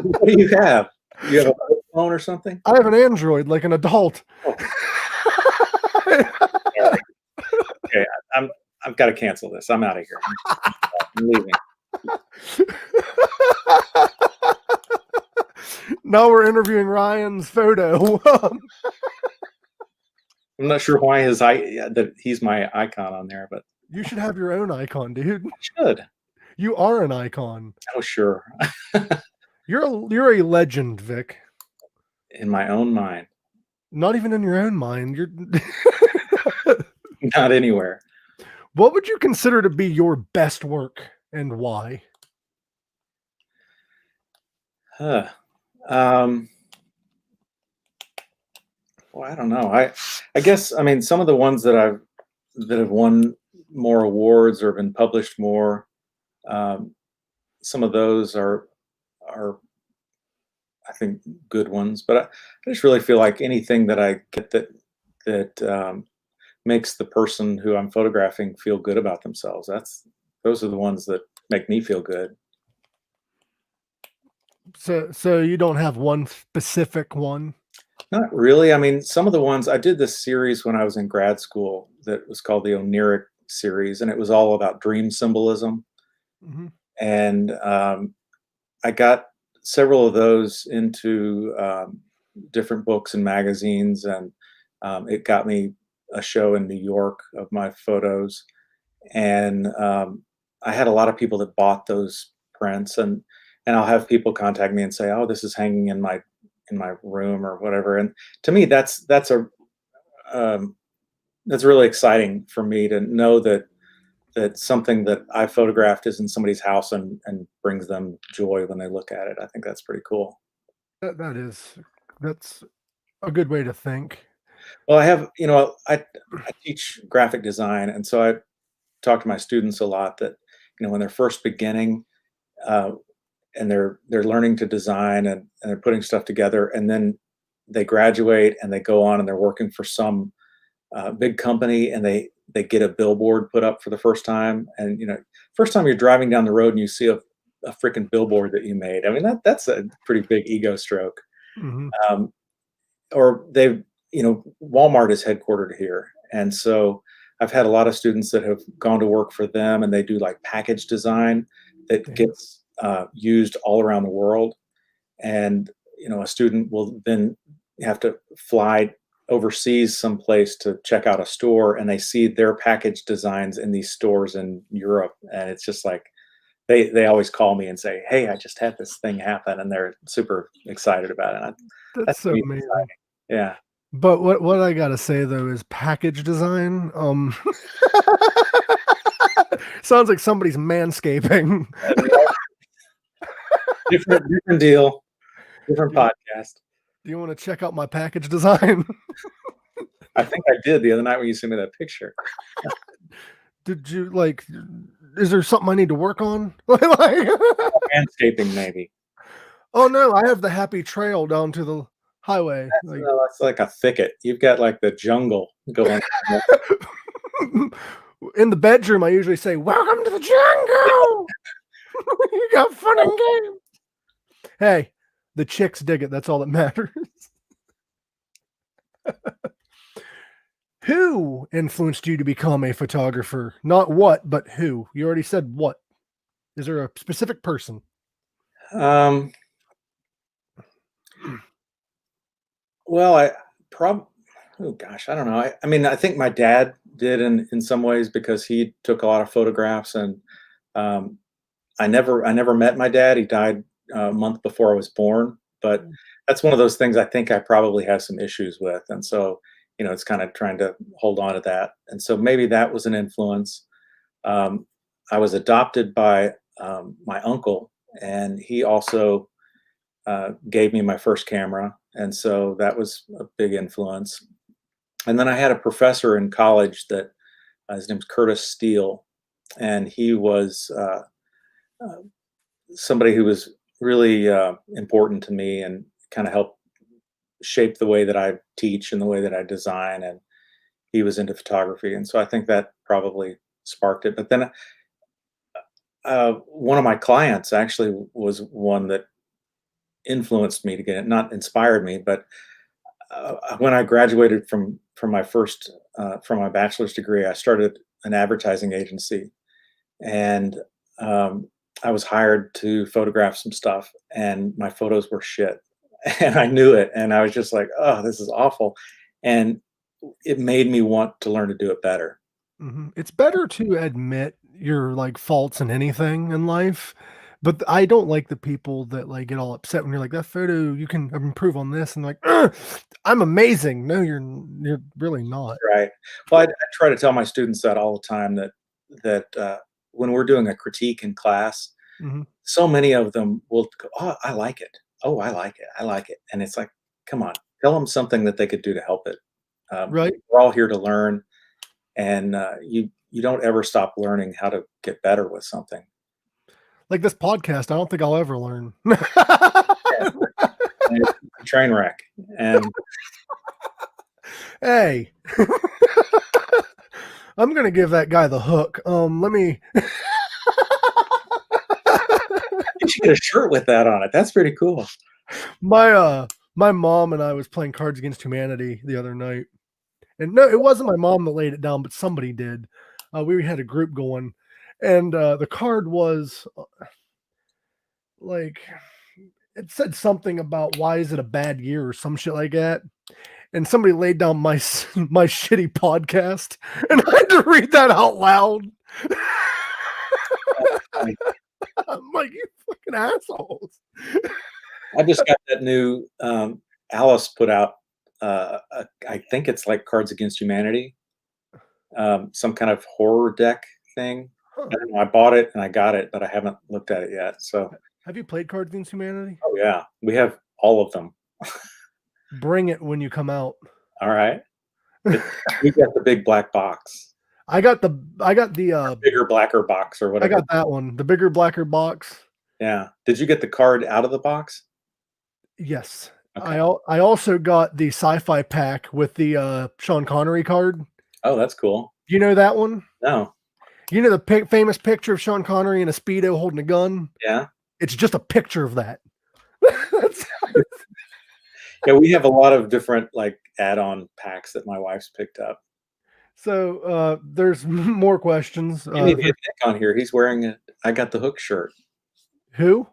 what do you have? You have a phone or something? I have an Android like an adult. Oh. Okay, I've got to cancel this. I'm out of here. I'm leaving. Now we're interviewing Ryan's photo. I'm not sure why that he's my icon on there, but You should have your own icon, dude. I should. You are an icon. Oh, sure. You're a legend, Vic. In my own mind. Not even in your own mind. You're Not anywhere. What would you consider to be your best work and why? Huh. Well, I don't know. I guess, I mean, some of the ones that have won more awards or been published more, some of those are I think good ones. But I just really feel like anything that I get that makes the person who I'm photographing feel good about themselves. Those are the ones that make me feel good. So you don't have one specific one? Not really. I mean, some of the ones I did this series when I was in grad school that was called the Oniric series, and it was all about dream symbolism. Mm-hmm. And I got several of those into different books and magazines, and it got me a show in New York of my photos. And I had a lot of people that bought those prints, and I'll have people contact me and say, "Oh, this is hanging in my room or whatever." And to me, that's really exciting for me to know that something that I photographed is in somebody's house and brings them joy when they look at it. I think that's pretty cool. That's a good way to think. Well, I teach graphic design, and so I talk to my students a lot that, when they're first beginning, and they're learning to design and they're putting stuff together, and then they graduate and they go on and they're working for some big company, and they get a billboard put up for the first time. And first time you're driving down the road and you see a freaking billboard that you made. I mean, that's a pretty big ego stroke. Mm-hmm. Or Walmart is headquartered here, and so I've had a lot of students that have gone to work for them, and they do like package design that gets used all around the world. And a student will then have to fly overseas someplace to check out a store, and they see their package designs in these stores in Europe, and it's just like they always call me and say, "Hey, I just had this thing happen," and they're super excited about it. That's so amazing. Exciting. Yeah. But what I gotta say though is package design. Sounds like somebody's manscaping. different deal, different podcast. Do you want to check out my package design? I think I did the other night when you sent me that picture. Did you is there something I need to work on? Landscaping, maybe. Oh no, I have the happy trail down to the highway. That's like a thicket. You've got like the jungle going. In the bedroom, I usually say, "Welcome to the jungle." You got fun and games. Hey, the chicks dig it. That's all that matters. Who influenced you to become a photographer? Not what, but who. You already said what. Is there a specific person? Well, oh gosh, I don't know. I mean, I think my dad did in some ways, because he took a lot of photographs, and I never met my dad. He died a month before I was born, but that's one of those things I think I probably have some issues with. And so it's kind of trying to hold on to that. And so maybe that was an influence. I was adopted by my uncle, and he also gave me my first camera. And so that was a big influence. And then I had a professor in college that his name's Curtis Steele, and he was uh, somebody who was really important to me and kind of helped shape the way that I teach and the way that I design. And he was into photography, and so I think that probably sparked it. But then one of my clients actually was one that influenced me to get it, not inspired me, but when I graduated from my first from my bachelor's degree, I started an advertising agency, and I was hired to photograph some stuff, and my photos were shit, and I knew it, and I was just like, "Oh, this is awful," and it made me want to learn to do it better. It's better to admit your like faults in anything in life, but I don't like the people that like get all upset when you're like that photo you can improve on this and like "Ugh, I'm amazing." No, you're really not. Right. Well, I try to tell my students that all the time that when we're doing a critique in class, Hmm. so many of them will go, "Oh, I like it. Oh, I like it. I like it." And it's like, come on, tell them something that they could do to help it. Right? We're all here to learn, and you don't ever stop learning how to get better with something. Like this podcast, I don't think I'll ever learn. Yeah, and it's a train wreck, and Hey, I'm gonna give that guy the hook. Let me. you should get a shirt with that on it. That's pretty cool. My mom and I was playing Cards Against Humanity the other night, and no, it wasn't my mom that laid it down, but somebody did. We had a group going, and the card was like it said something about why is it a bad year or some shit like that. And somebody laid down my my shitty podcast, and I had to read that out loud. Funny. I'm like, you fucking assholes. I just got that new Alice put out. I think it's like Cards Against Humanity, some kind of horror deck thing. Huh. I don't know. I bought it and I got it, but I haven't looked at it yet. So, Have you played Cards Against Humanity? oh yeah, we have all of them. Bring it when you come out. All right, we got the big black box, I got the bigger blacker box, or I whatever. got that one, the bigger, blacker box. Yeah. Did you get the card out of the box? Yes. Okay. I also got the sci-fi pack with the Sean Connery card. Oh, that's cool. You know that one? No. You know the famous picture of Sean Connery in a Speedo holding a gun? Yeah. It's just a picture of that. Yeah, we have a lot of different like add-on packs that my wife's picked up. So there's more questions. You need to get Nick on here. He's wearing a I got the hook shirt. Who?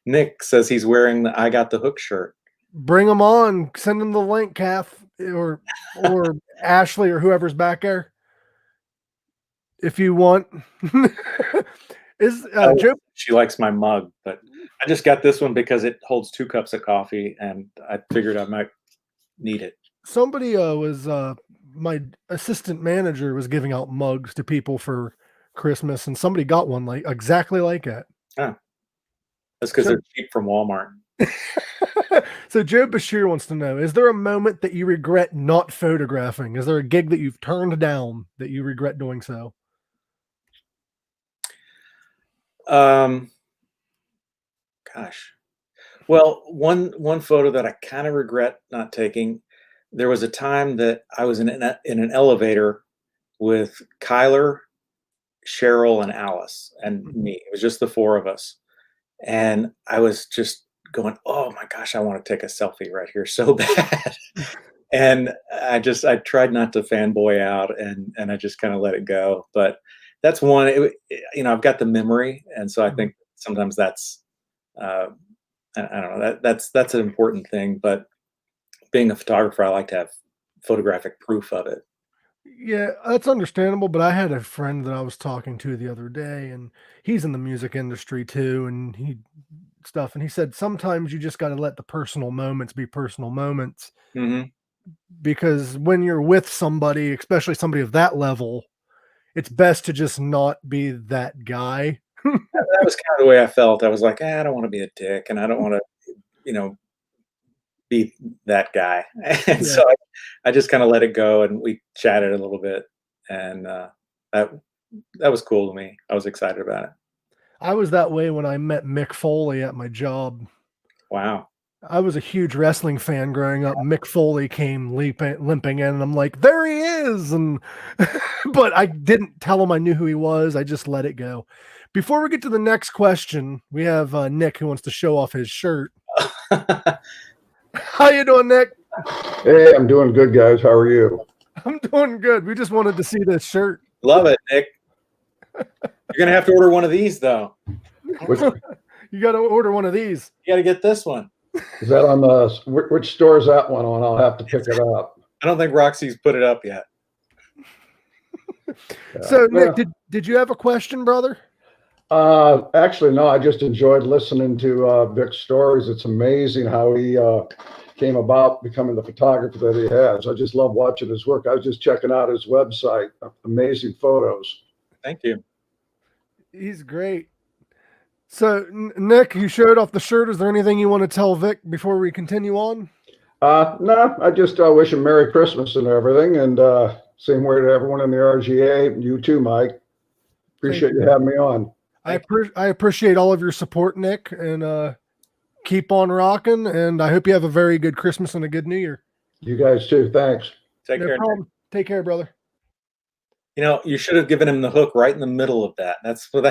Nick says he's wearing the I got the hook shirt. Bring them on. Send them the link, Kath, or Ashley, or whoever's back there, if you want. Is Joe? She likes my mug, but I just got this one because it holds 2 cups of coffee, and I figured I might need it. Somebody was my assistant manager was giving out mugs to people for Christmas, and somebody got one like exactly like that. Oh, that's because they're cheap from Walmart. So Joe Bashir wants to know: is there a moment that you regret not photographing? Is there a gig that you've turned down that you regret doing so? Gosh. Well, one photo that I kind of regret not taking. There was a time that I was in an elevator with Kyler, Cheryl, and Alice, and me. It was just the 4 of us, and I was just going, "Oh my gosh, I want to take a selfie right here so bad." And I tried not to fanboy out, and I just kind of let it go. But that's one. I've got the memory, and so I think sometimes that's uh, I don't know, that's an important thing. But being a photographer, I like to have photographic proof of it. Yeah, that's understandable, but I had a friend that I was talking to the other day, and he's in the music industry too, and he said sometimes you just got to let the personal moments be personal moments. Hmm. because when you're with somebody, especially somebody of that level, it's best to just not be that guy. That was kind of the way I felt. I was like, I don't want to be a dick, and I don't want to, be that guy. And Yeah. so I just kind of let it go, and we chatted a little bit, and that was cool to me. I was excited about it. I was that way when I met Mick Foley at my job. Wow. I was a huge wrestling fan growing up. Mick Foley came limping in, and I'm like, there he is. And but I didn't tell him I knew who he was. I just let it go. Before we get to the next question, we have Nick who wants to show off his shirt. How you doing, Nick? Hey, I'm doing good, guys. How are you? I'm doing good. We just wanted to see this shirt. Love it, Nick. You're gonna have to order one of these, though. You got to order one of these. You got to get this one. Is that on the which store is that one on? I'll have to pick it up. I don't think Roxy's put it up yet. Yeah. So, Nick, did you have a question, brother? Actually, no. I just enjoyed listening to Vic's stories. It's amazing how he came about becoming the photographer that he has. I just love watching his work. I was just checking out his website. Amazing photos. Thank you. He's great. So, Nick, you showed off the shirt. Is there anything you want to tell Vic before we continue on? No, I just wish him Merry Christmas and everything. And same way to everyone in the RGA. You too, Mike. Appreciate you having me on. I appreciate all of your support, Nick, and keep on rocking. And I hope you have a very good Christmas and a good New Year. You guys too. Thanks. Take care. Problem. Take care, brother. You should have given him the hook right in the middle of that. That's. I'm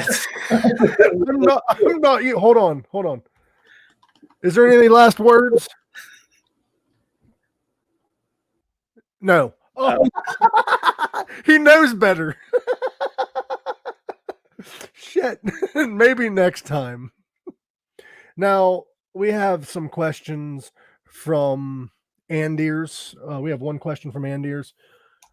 not you. Hold on. Is there any last words? No. Oh. He knows better. Shit. Maybe next time. Now we have some questions from Anders. We have one question from Anders.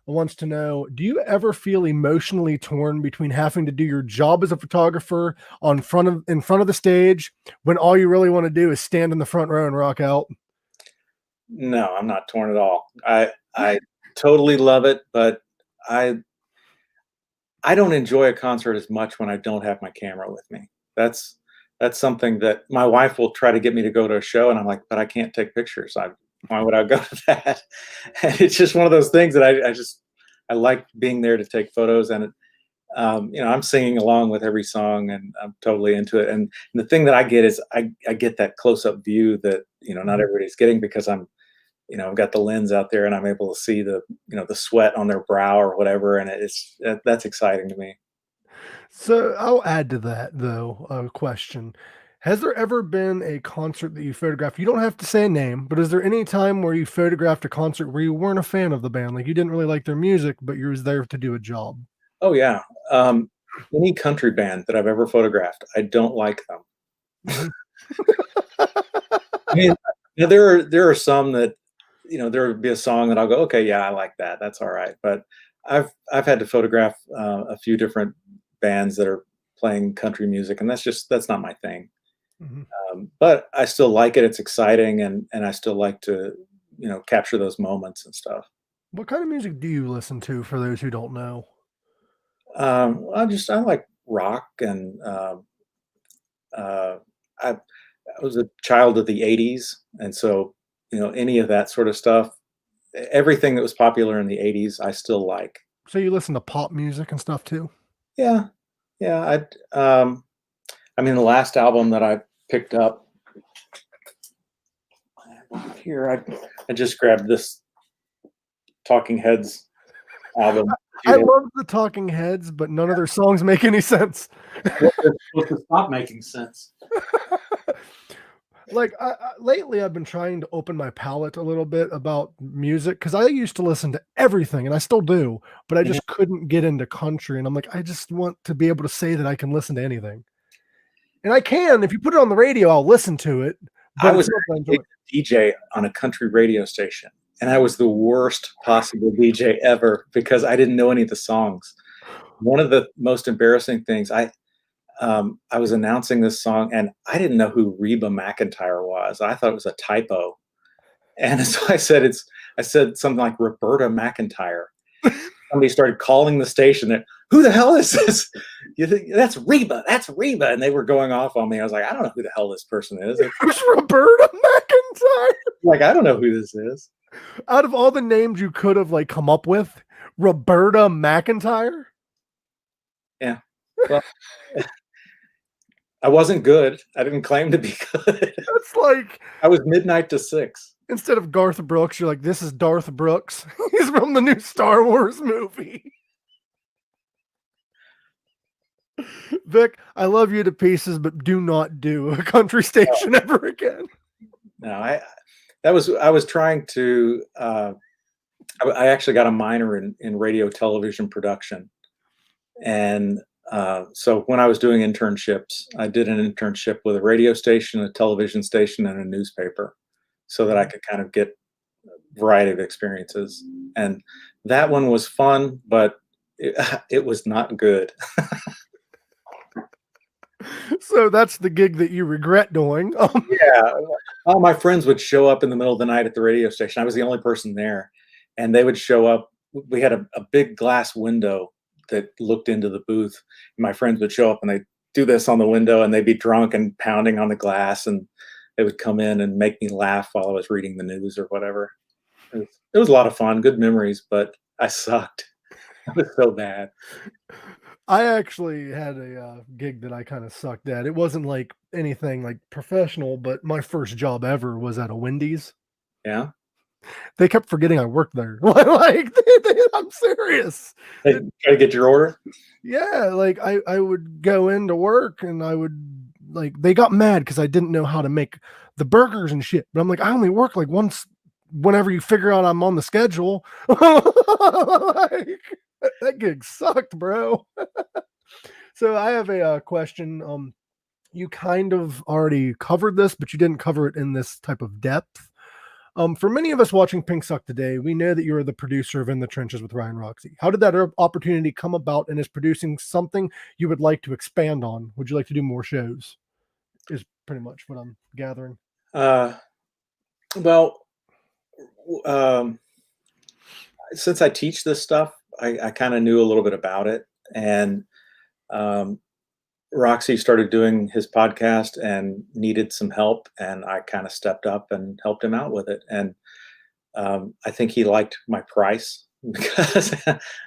Wants to know, do you ever feel emotionally torn between having to do your job as a photographer in front of the stage when all you really want to do is stand in the front row and rock out? No, I'm not torn at all. I totally love it, but I don't enjoy a concert as much when I don't have my camera with me. That's something that my wife will try to get me to go to a show, and I'm like, but I can't take pictures. Why would I go to that? And it's just one of those things that I like being there to take photos, and I'm singing along with every song, and I'm totally into it. And the thing that I get is I get that close-up view that not everybody's getting, because I've got the lens out there and I'm able to see the sweat on their brow or whatever, and that's exciting to me. So I'll add to that though a question. Has there ever been a concert that you photographed? You don't have to say a name, but is there any time where you photographed a concert where you weren't a fan of the band? Like you didn't really like their music, but you was there to do a job? Oh yeah. Any country band that I've ever photographed, I don't like them. I mean, there are some that, there would be a song that I'll go, okay, yeah, I like that. That's all right. But I've had to photograph a few different bands that are playing country music, and that's not my thing. Mm-hmm. But I still like it. It's exciting, and I still like to, capture those moments and stuff. What kind of music do you listen to, for those who don't know? I like rock, and I was a child of the 80s, and so any of that sort of stuff, everything that was popular in the 80s, I still like. So you listen to pop music and stuff too? Yeah. I mean, the last album that I picked up here, I just grabbed this Talking Heads album. I love the Talking Heads, but none of their songs make any sense. It's supposed to stop making sense. Like lately, I've been trying to open my palette a little bit about music, because I used to listen to everything, and I still do, but I just couldn't get into country. And I'm like, I just want to be able to say that I can listen to anything, and I can. If you put it on the radio, I'll listen to it. I was a DJ on a country radio station, and I was the worst possible DJ ever because I didn't know any of the songs. One of the most embarrassing things, I was announcing this song, and I didn't know who Reba McEntire was. I thought it was a typo. And so I said something like Roberta McIntyre. Somebody started calling the station that, who the hell is this? You think that's Reba? That's Reba. And they were going off on me. I was like, I don't know who the hell this person is. It's Roberta McIntyre. Like, I don't know who this is. Out of all the names you could have like come up with, Roberta McIntyre. Yeah. Well, I wasn't good. I didn't claim to be good. That's like I was midnight to 6. instead of Garth Brooks, you're like, this is Darth Brooks. He's from the new Star Wars movie. Vic, I love you to pieces, but do not do a country station ever again. No, I was trying to. I actually got a minor in radio television production, and so when I was doing internships, I did an internship with a radio station, a television station, and a newspaper, so that I could kind of get a variety of experiences. And that one was fun, but it was not good. So that's the gig that you regret doing. Yeah, all my friends would show up in the middle of the night at the radio station. I was the only person there, and they would show up. We had a big glass window that looked into the booth. My friends would show up and they'd do this on the window, and they'd be drunk and pounding on the glass, and they would come in and make me laugh while I was reading the news or whatever. It was a lot of fun, good memories, but I sucked. It was so bad. I actually had a gig that I kind of sucked at. It wasn't like anything like professional, but my first job ever was at a Wendy's. Yeah. They kept forgetting I worked there. I'm serious. Hey, try to get your order? Yeah, like I would go into work and I would like they got mad because I didn't know how to make the burgers and shit. But I'm like, I only work like once whenever you figure out I'm on the schedule. Like, that gig sucked, bro. So I have a question. You kind of already covered this, but you didn't cover it in this type of depth. For many of us watching Pink Suck today, we know that you're the producer of In the Trenches with Ryan Roxy. How did that opportunity come about, and is producing something you would like to expand on? Would you like to do more shows? Is pretty much what I'm gathering. Well, since I teach this stuff, I kind of knew a little bit about it, and Roxy started doing his podcast and needed some help, and I kind of stepped up and helped him out with it. And I think he liked my price because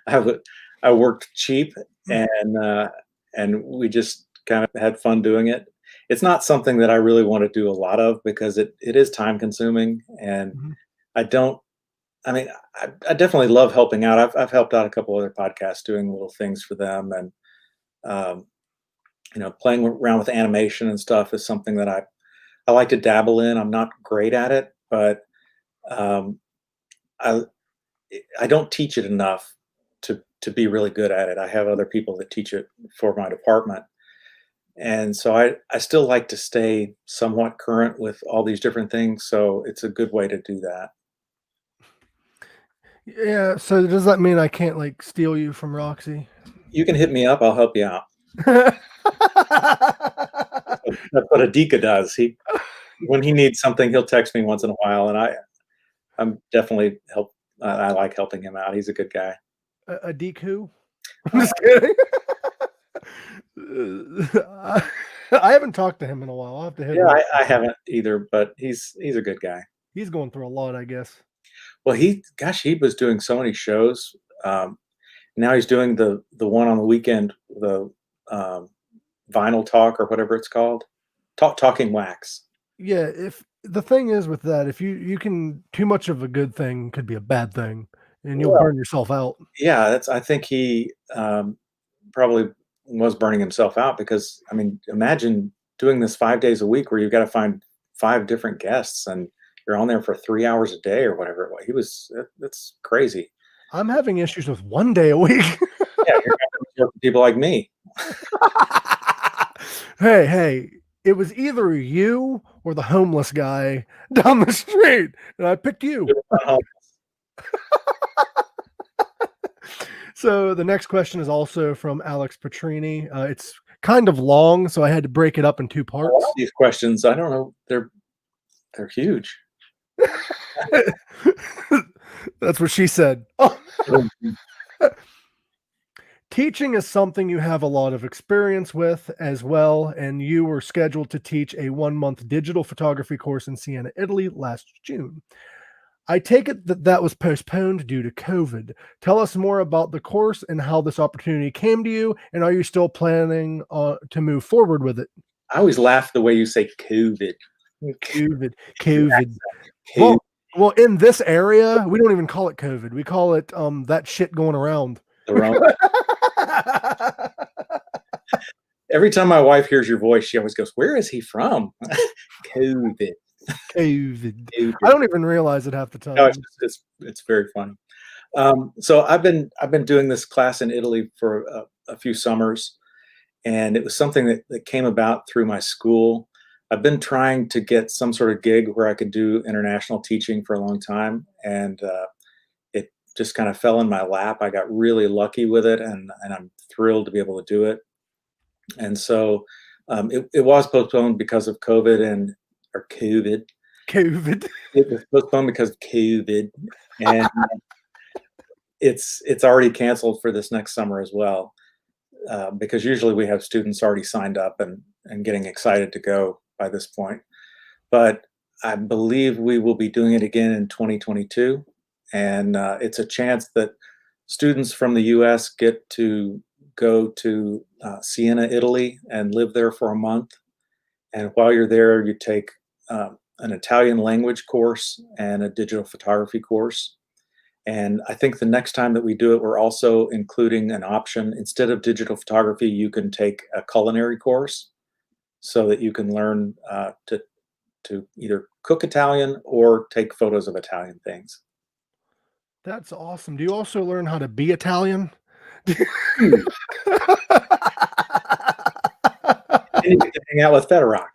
I worked cheap, and we just kind of had fun doing it. It's not something that I really want to do a lot of because it is time consuming, and I definitely love helping out. I've helped out a couple other podcasts doing little things for them, and playing around with animation and stuff is something that I like to dabble in. I'm not great at it, but I don't teach it enough to be really good at it. I have other people that teach it for my department, and so I still like to stay somewhat current with all these different things. So it's a good way to do that. Yeah, so does that mean I can't like steal you from Roxy? You can hit me up. I'll help you out. That's what Adika does. When he needs something, he'll text me once in a while, and I'm definitely I like helping him out. He's a good guy. Adik who? I'm just kidding. I haven't talked to him in a while. I'll have to hit him. I haven't either, but he's a good guy. He's going through a lot, I guess. Well, he was doing so many shows. Now he's doing the one on the weekend, the Vinyl Talk or whatever it's called, Talking Wax. Yeah, if the thing is with that, if you can, too much of a good thing could be a bad thing, and you'll burn yourself out. Yeah, I think he probably was burning himself out because, I mean, imagine doing this 5 days a week where you've got to find 5 different guests and you're on there for 3 hours a day or whatever it was. That's crazy. I'm having issues with 1 day a week. Yeah, you're having people like me. Hey, it was either you or the homeless guy down the street, and I picked you. So the next question is also from Alex Petrini. It's kind of long, so I had to break it up in 2 parts. These questions, I don't know, they're huge. That's what she said. Teaching is something you have a lot of experience with as well, and you were scheduled to teach a 1-month digital photography course in Siena, Italy last June. I take it that was postponed due to COVID. Tell us more about the course and how this opportunity came to you, and are you still planning to move forward with it? I always laugh the way you say COVID. COVID. Well, in this area, we don't even call it COVID. We call it that shit going around. Every time my wife hears your voice, she always goes, "Where is he from?" COVID. COVID. I don't even realize it half the time. No, it's very funny. So I've been doing this class in Italy for a few summers, and it was something that came about through my school. I've been trying to get some sort of gig where I could do international teaching for a long time, and it just kind of fell in my lap. I got really lucky with it, and I'm thrilled to be able to do it. And so it was postponed because of COVID. COVID. It was postponed because of COVID, and it's already canceled for this next summer as well, because usually we have students already signed up and getting excited to go by this point. But I believe we will be doing it again in 2022, and it's a chance that students from the U.S. get to go to Siena, Italy, and live there for a month. And while you're there, you take an Italian language course and a digital photography course. And I think the next time that we do it, we're also including an option. Instead of digital photography, you can take a culinary course so that you can learn to either cook Italian or take photos of Italian things. That's awesome. Do you also learn how to be Italian? And you get to hang out with Federock.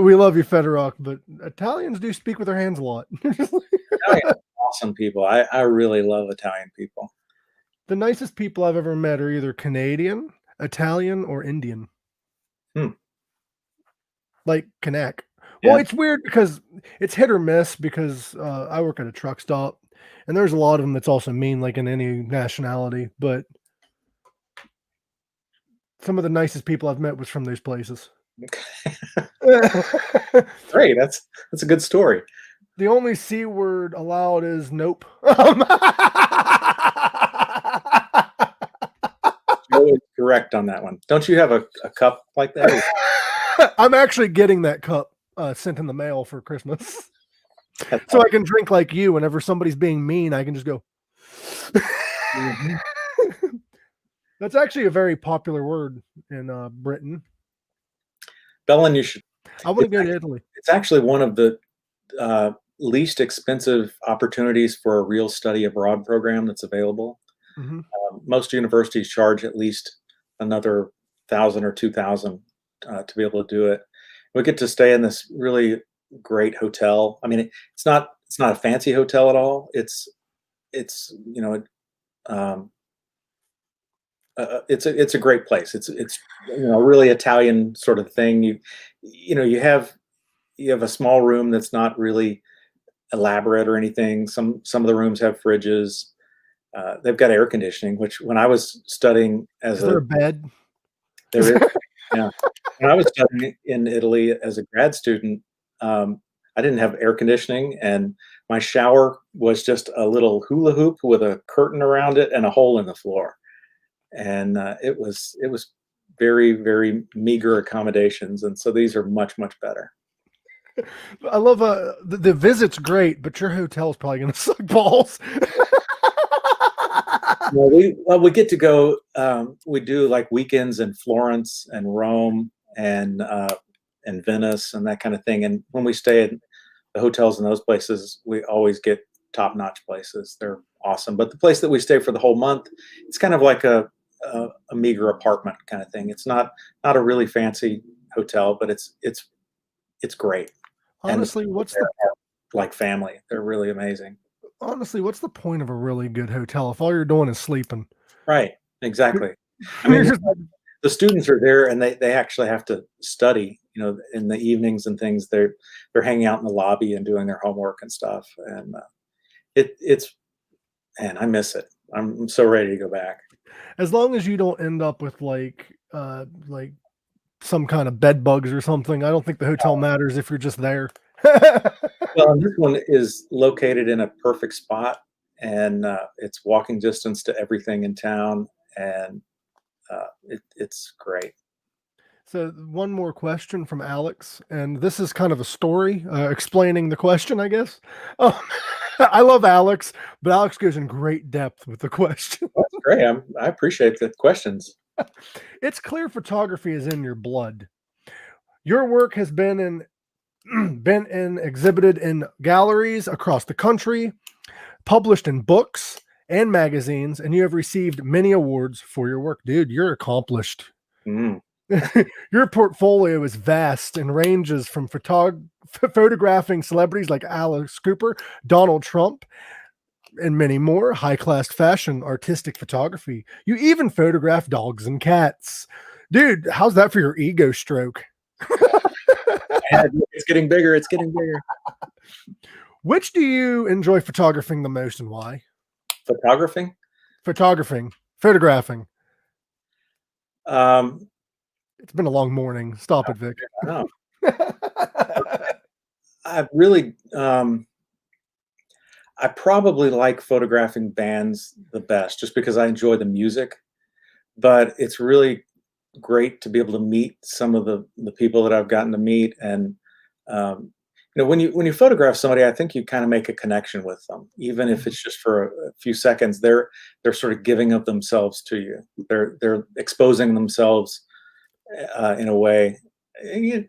We love you, Federock, but Italians do speak with their hands a lot. Italians are awesome people. I really love Italian people. The nicest people I've ever met are either Canadian, Italian, or Indian. Like Kanak. Well, Yeah. it's weird because it's hit or miss because I work at a truck stop, and there's a lot of them that's also mean, like in any nationality, but some of the nicest people I've met was from those places. Great. That's a good story. The only C word allowed is nope. Joe is correct on that one. Don't you have a cup like that? I'm actually getting that cup sent in the mail for Christmas. So I can drink like you. Whenever somebody's being mean, I can just go. That's actually a very popular word in Britain. Bellin, you should. I want to go to Italy. It's actually one of the least expensive opportunities for a real study abroad program that's available. Mm-hmm. Most universities charge at least another $1,000 or $2,000 to be able to do it. We get to stay in this really great hotel. I mean, it's not a fancy hotel at all. It's it's a great place. It's a really Italian sort of thing. You have a small room that's not really elaborate or anything. Some of the rooms have fridges. They've got air conditioning, which when I was studying Is there a bed? There is. Yeah. When I was studying in Italy as a grad student, I didn't have air conditioning, and my shower was just a little hula hoop with a curtain around it and a hole in the floor. And it was very, very meager accommodations, and so these are much, much better. I love the visit's great, but your hotel's probably going to suck balls. Well, we get to go. We do like weekends in Florence and Rome and Venice and that kind of thing. And when we stay at the hotels in those places, we always get top-notch places. They're awesome. But the place that we stay for the whole month, it's kind of like a meager apartment kind of thing. It's not a really fancy hotel, but it's great. Honestly, like family? They're really amazing. Honestly, what's the point of a really good hotel if all you're doing is sleeping? Right. Exactly. I mean, the students are there, and they actually have to study. You know, in the evenings and things, they're hanging out in the lobby and doing their homework and stuff. And it's man, I miss it. I'm so ready to go back. As long as you don't end up with like some kind of bed bugs or something, I don't think the hotel matters if you're just there. Well, and this one is located in a perfect spot, and it's walking distance to everything in town, and it's great. So one more question from Alex, and this is kind of a story explaining the question, I guess. I love Alex, but Alex goes in great depth with the question. That's great. I appreciate the questions. It's clear photography is in your blood. Your work has been exhibited in galleries across the country, published in books and magazines, and you have received many awards for your work. Dude, you're accomplished. Mm. Your portfolio is vast and ranges from photographing celebrities like Alice Cooper, Donald Trump, and many more, high-class fashion, artistic photography. You even photograph dogs and cats. Dude, how's that for your ego stroke? It's getting bigger. It's getting bigger. Which do you enjoy photographing the most, and why? Photographing. Photographing. Um, It's been a long morning. Stop it, Vic. I know. I really, I probably like photographing bands the best, just because I enjoy the music. But it's really great to be able to meet some of the people that I've gotten to meet, and you know, when you photograph somebody, I think you kind of make a connection with them, even if it's just for a few seconds. They're sort of giving of themselves to you. They're exposing themselves in a way.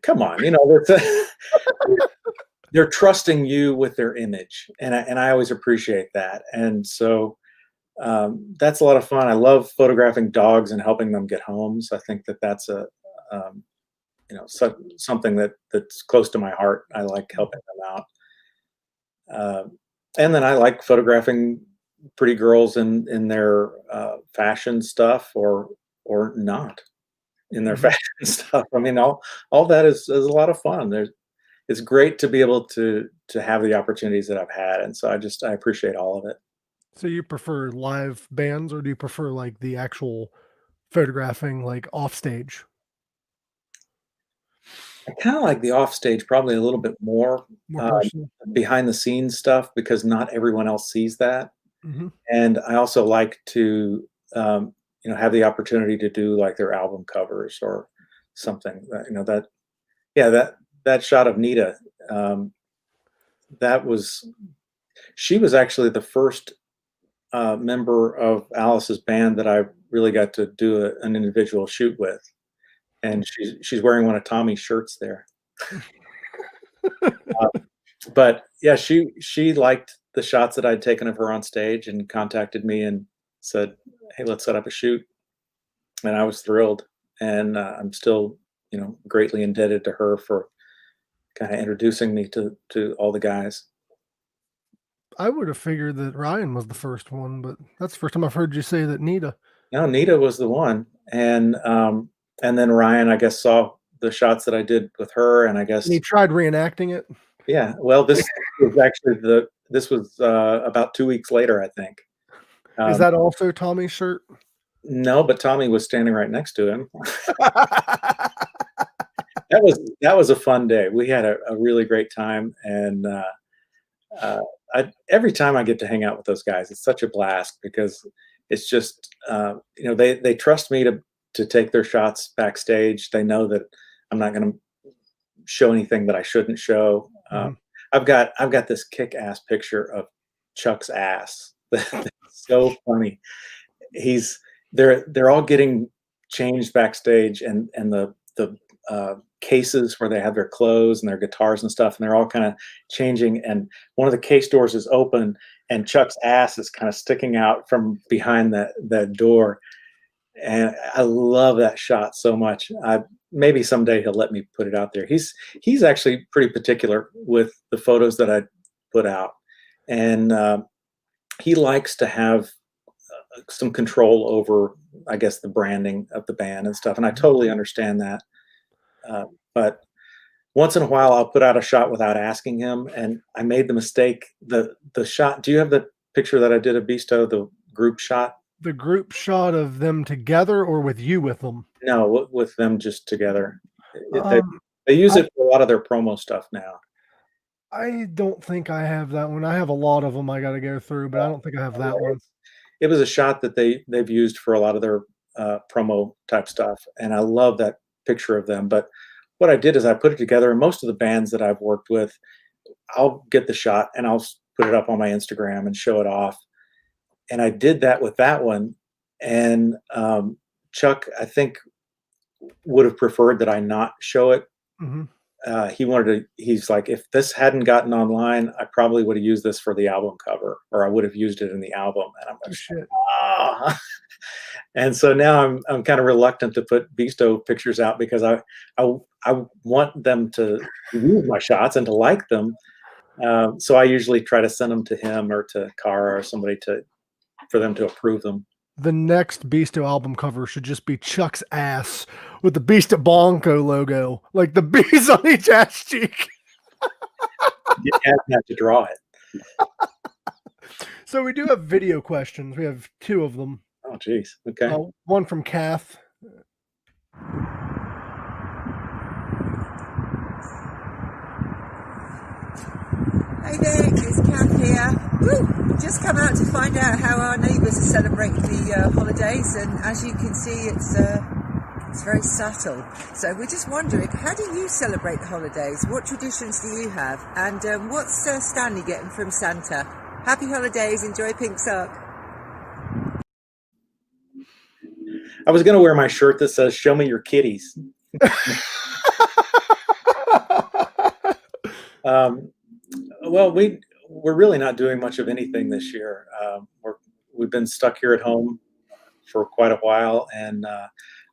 Come on, you know, they're trusting you with their image, and I always appreciate that. And so that's a lot of fun. I love photographing dogs and helping them get homes. I think that's a you know, something that's close to my heart. I like helping them out. And then I like photographing pretty girls in their fashion stuff, or not in their fashion stuff. I mean, all that is a lot of fun. It's great to be able to have the opportunities that I've had, and so I appreciate all of it. So you prefer live bands, or do you prefer like the actual photographing, like off stage? I kind of like the offstage probably a little bit more, More personal? behind the scenes stuff, because not everyone else sees that. Mhm. And I also like to, you know, have the opportunity to do like their album covers or something. You know, that shot of Nita, she was actually the first member of Alice's band that I really got to do an individual shoot with, and she's wearing one of Tommy's shirts there. But yeah, she liked the shots that I'd taken of her on stage and contacted me and said, "Hey, let's set up a shoot." And I was thrilled, and I'm still, you know, greatly indebted to her for kind of introducing me to all the guys. I would have figured that Ryan was the first one, but that's the first time I've heard you say that Nita. No, Nita was the one, and then Ryan, I guess, saw the shots that I did with her, and I guess And he tried reenacting it. yeah. Well, this was actually this was about 2 weeks later, I think. Is that also Tommy's shirt? No, but Tommy was standing right next to him. That was a fun day. We had a really great time, and every time I get to hang out with those guys, it's such a blast, because it's just you know, they trust me to take their shots backstage. They know that I'm not going to show anything that I shouldn't show. I've got this kick-ass picture of Chuck's ass. That's so funny. They're all getting changed backstage, and the cases where they have their clothes and their guitars and stuff, and they're all kind of changing, and one of the case doors is open, and Chuck's ass is kind of sticking out from behind that door. And I love that shot so much. Maybe someday he'll let me put it out there. He's actually pretty particular with the photos that I put out, and he likes to have some control over, I guess, the branding of the band and stuff. And I totally understand that. But once in a while, I'll put out a shot without asking him. And I made the mistake. The shot. Do you have the picture that I did of Beasto, the group shot? The group shot of them together, or with you with them? No, with them just together. Um, They use it for a lot of their promo stuff now. I don't think I have that one. I have a lot of them I got to go through, but I don't think I have that one. It was a shot that they've used for a lot of their promo type stuff, and I love that picture of them. But what I did is I put it together, and most of the bands that I've worked with, I'll get the shot and I'll put it up on my Instagram and show it off. And I did that with that one, and Chuck, I think, would have preferred that I not show it. Mm-hmm. He's like, if this hadn't gotten online, I probably would have used this for the album cover, or I would have used it in the album. And I'm like, Shit. ah. And so now I'm kind of reluctant to put Beasto pictures out because I want them to use my shots and to like them. So I usually try to send them to him or to Cara or somebody for them to approve them. The next Beasto album cover should just be Chuck's ass with the Beast at Blanco logo, like the bees on each ass cheek. You have to draw it. So we do have video questions. We have 2 of them. Oh, geez. Okay. One from Kath. Hey Vic, it's Kath here. Woo! Just come out to find out how our neighbours are celebrating the holidays, and as you can see, it's very subtle. So we're just wondering, how do you celebrate the holidays? What traditions do you have? And what's Stanley getting from Santa? Happy holidays, enjoy Pink Sock. I was going to wear my shirt that says, "Show me your kitties." Well, we're really not doing much of anything this year. We've been stuck here at home for quite a while, and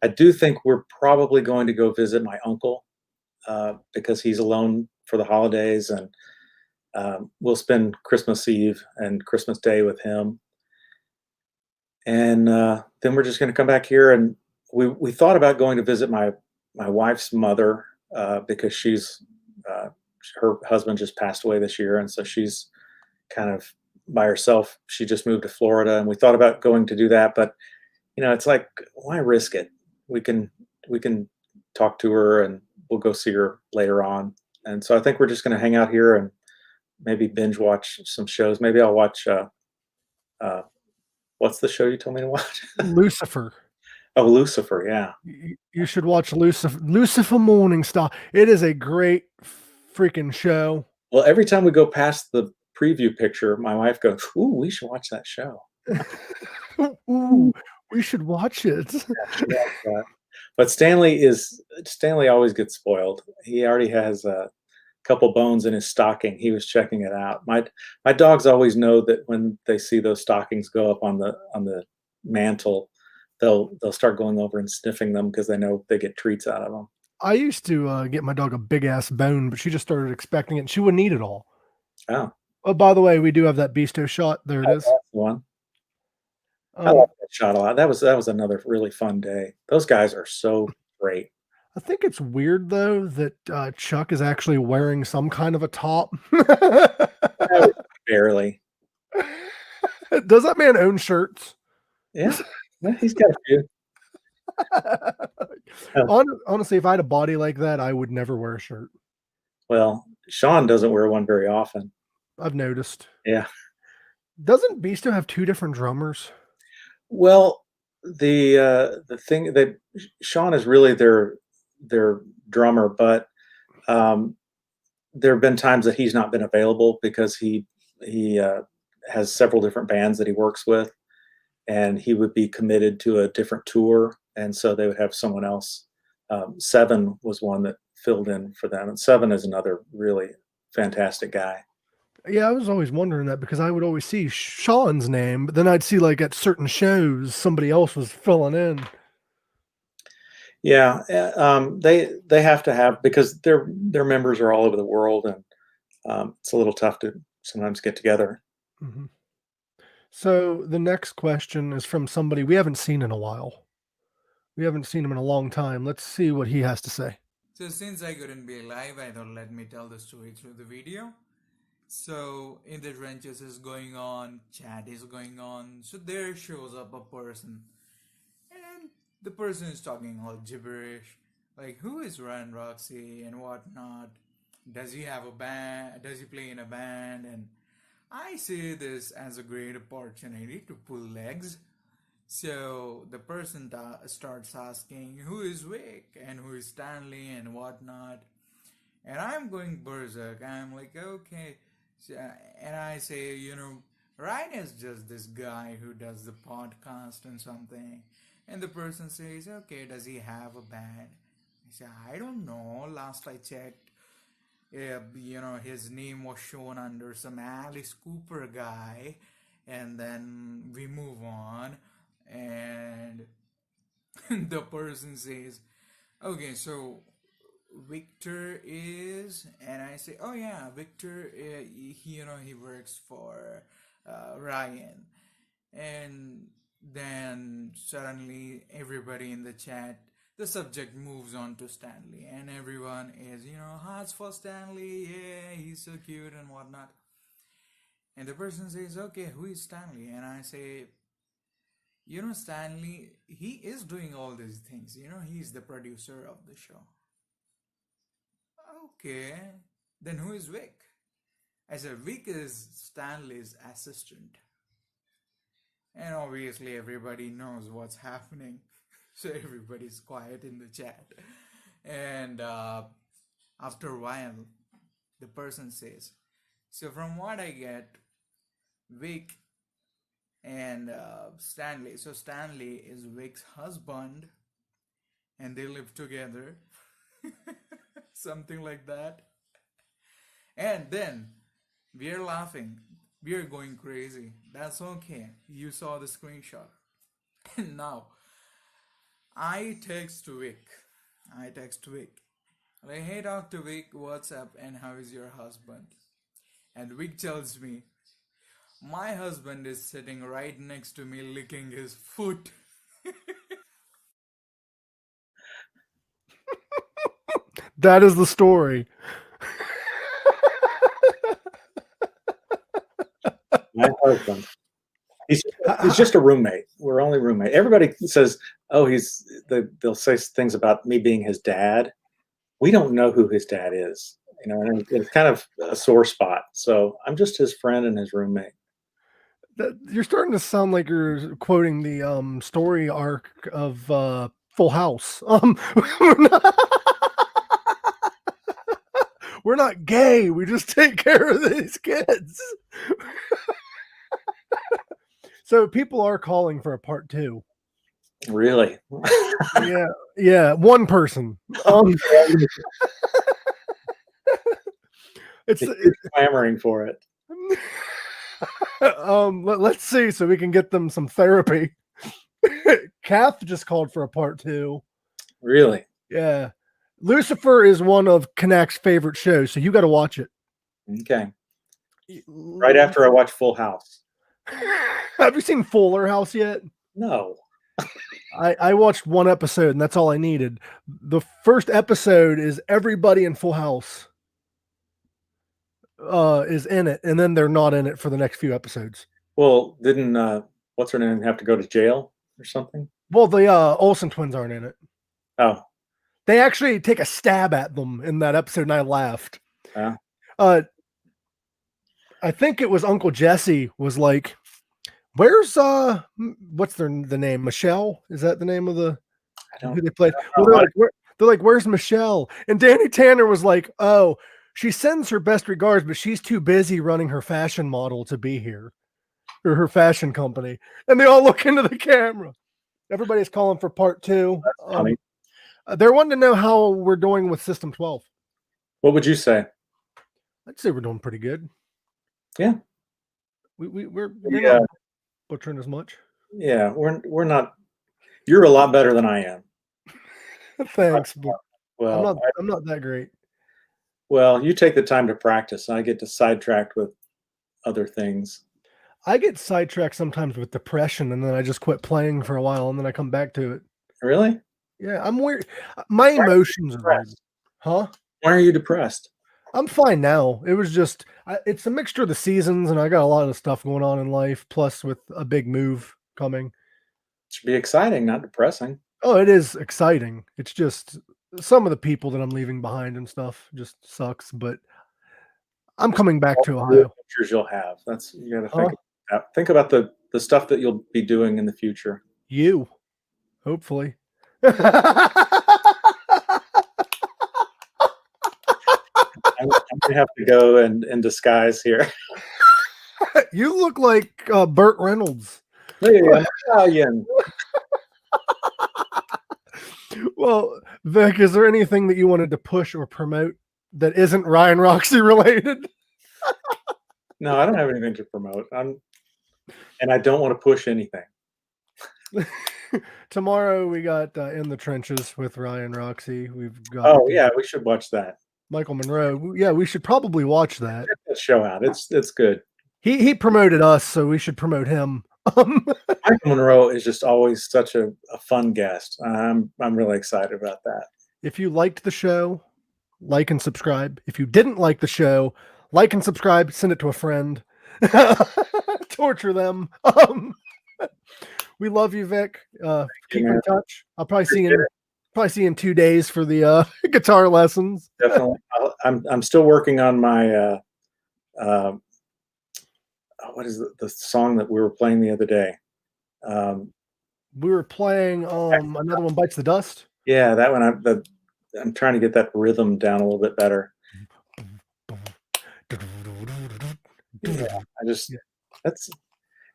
I do think we're probably going to go visit my uncle because he's alone for the holidays, and we'll spend Christmas Eve and Christmas Day with him. And then we're just going to come back here, and we thought about going to visit my wife's mother because she's her husband just passed away this year, and so she's kind of by herself. She just moved to Florida, and we thought about going to do that, but it's like, why risk it? We can talk to her, and we'll go see her later on. And so I think we're just going to hang out here and maybe binge watch some shows. Maybe I'll watch what's the show you told me to watch? Lucifer. Oh, Lucifer, yeah. You should watch Lucifer Morning Star. It is a great freaking show. Well, every time we go past the preview picture, my wife goes, "Ooh, we should watch that show." Ooh, we should watch it. Yeah. But Stanley always gets spoiled. He already has a couple bones in his stocking. He was checking it out. My dogs always know that when they see those stockings go up on the mantle, they'll start going over and sniffing them because they know they get treats out of them. I used to get my dog a big ass bone, but she just started expecting it, and she wouldn't eat it all. Oh. Oh, by the way, we do have that Beasto shot. There it is. That's the one. I like that shot a lot. That was another really fun day. Those guys are so great. I think it's weird though that Chuck is actually wearing some kind of a top. Barely. Does that man own shirts? Yeah, he's got a few. Honestly, if I had a body like that, I would never wear a shirt. Well, Sean doesn't wear one very often. I've noticed. Yeah. Doesn't Beasto have 2 different drummers? Well, the thing that Sean is really their drummer, but there have been times that he's not been available because he has several different bands that he works with, and he would be committed to a different tour, and so they would have someone else. Seven was one that filled in for them, and Seven is another really fantastic guy. Yeah, I was always wondering that because I would always see Sean's name, but then I'd see like at certain shows somebody else was filling in. Yeah, they have to have, because their members are all over the world, and it's a little tough to sometimes get together. Mm-hmm. So the next question is from somebody we haven't seen in a while. We haven't seen him in a long time. Let's see what he has to say. So since I couldn't be live, I thought let me tell the story through the video. So in the trenches is going on, chat is going on. So there shows up a person, and the person is talking all gibberish, like who is Ryan Roxy and whatnot. Does he have a band? Does he play in a band? And I see this as a great opportunity to pull legs. So the person starts asking who is Vic and who is Stanley and whatnot. And I'm going berserk. I'm like, okay. So, and I say, Ryan is just this guy who does the podcast and something. And the person says, okay, does he have a band? I say, I don't know. Last I checked, his name was shown under some Alice Cooper guy. And then we move on. And the person says, okay, so Victor is, and I say, oh yeah, Victor, he works for Ryan. And then suddenly everybody in the chat, the subject moves on to Stanley, and everyone is, hearts for Stanley, yeah, he's so cute and whatnot. And the person says, okay, who is Stanley? And I say, Stanley, he is doing all these things. He's the producer of the show. Okay, then who is Vic? I said, Vic is Stanley's assistant. And obviously everybody knows what's happening. So everybody's quiet in the chat. And after a while, the person says, so from what I get, Vic and Stanley. So Stanley is Vic's husband, and they live together. Something like that. And then we are laughing. We are going crazy. That's okay. You saw the screenshot. And now I text Vic. Like, hey Dr. Vic, what's up and how is your husband? And Vic tells me, my husband is sitting right next to me licking his foot. That is the story. My husband. He's just a roommate. We're only roommate. Everybody says, oh, they'll say things about me being his dad. We don't know who his dad is, and it's kind of a sore spot. So I'm just his friend and his roommate. You're starting to sound like you're quoting the story arc of Full House. We're not gay. We just take care of these kids. So people are calling for a part 2. Really? Yeah. One person. It's clamoring for it. Let's see, so we can get them some therapy. Kath just called for a part 2. Really? Yeah. Lucifer is one of Knac's favorite shows, so you got to watch it. Okay. Right after I watch Full House. Have you seen Fuller House yet? No. I watched one episode, and that's all I needed. The first episode is everybody in Full House is in it, and then they're not in it for the next few episodes. Well, didn't what's her name have to go to jail or something? Well, the Olsen twins aren't in it. Oh. They actually take a stab at them in that episode, and I laughed. Yeah. I think it was Uncle Jesse was like, "Where's what's the name? Michelle? Is that the name of the who they played?" Well, they're like, "Where's Michelle?" And Danny Tanner was like, "Oh, she sends her best regards, but she's too busy running her fashion model to be here, or her fashion company." And they all look into the camera. Everybody's calling for part 2. They're wanting to know how we're doing with System 12. What would you say? I'd say we're doing pretty good. Yeah. We're not butchering as much. Yeah, we're not. You're a lot better than I am. Thanks. Well, I'm not that great. Well, you take the time to practice. I get to sidetracked with other things. I get sidetracked sometimes with depression, and then I just quit playing for a while, and then I come back to it. Really? Yeah, I'm weird. My emotions are weird. Depressed? Huh? Why are you depressed? I'm fine now. It was just, it's a mixture of the seasons, and I got a lot of stuff going on in life, plus with a big move coming. It should be exciting, not depressing. Oh, it is exciting. It's just some of the people that I'm leaving behind and stuff just sucks, but I'm coming back to All the Ohio. adventures you'll have. That's you got to Huh? think about the stuff that you'll be doing in the future. You, hopefully. I'm gonna have to go in disguise here. You look like Burt Reynolds. Hey, I'm Italian. Well, Vic, is there anything that you wanted to push or promote that isn't Ryan Roxy related? No, I don't have anything to promote. And I don't want to push anything. Tomorrow we got In the Trenches with Ryan Roxy. We've got Oh yeah, we should watch that. Michael Monroe. Yeah, we should probably watch that. Check that show out. It's good. He promoted us, so we should promote him. Michael Monroe is just always such a fun guest. I'm really excited about that. If you liked the show, like and subscribe. If you didn't like the show, like and subscribe. Send it to a friend. Torture them. We love you, Vic. Keep in touch. I'll probably see you in 2 days for the guitar lessons. Definitely. I'm still working on my what is the song that we were playing the other day? We were playing another one, Bites the Dust. Yeah, that one. I'm trying to get that rhythm down a little bit better. Yeah,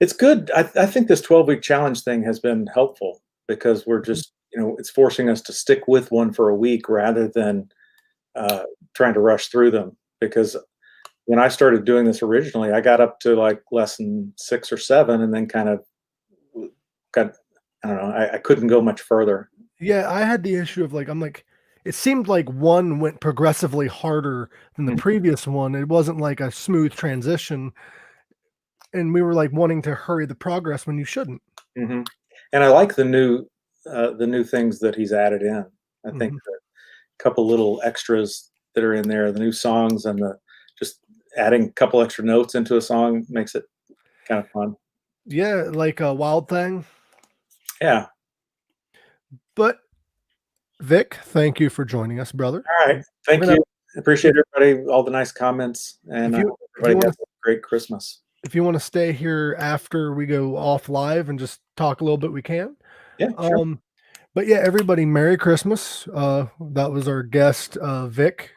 it's good. I think this 12-week challenge thing has been helpful because we're just, it's forcing us to stick with one for a week rather than trying to rush through them. Because when I started doing this originally, I got up to like lesson 6 or 7 and then kind of got, I don't know, I couldn't go much further. Yeah, I had the issue of it seemed like one went progressively harder than the previous one. It wasn't like a smooth transition. And we were like wanting to hurry the progress when you shouldn't. Mm-hmm. And I like the new things that he's added in. I think a couple little extras that are in there, the new songs and just adding a couple extra notes into a song makes it kind of fun. Yeah, like a Wild Thing. Yeah. But Vic, thank you for joining us, brother. All right. Thank you. Appreciate everybody, all the nice comments, and everybody has a great Christmas. If you want to stay here after we go off live and just talk a little bit, we can. Yeah, sure. But yeah, everybody, Merry Christmas. That was our guest, Vic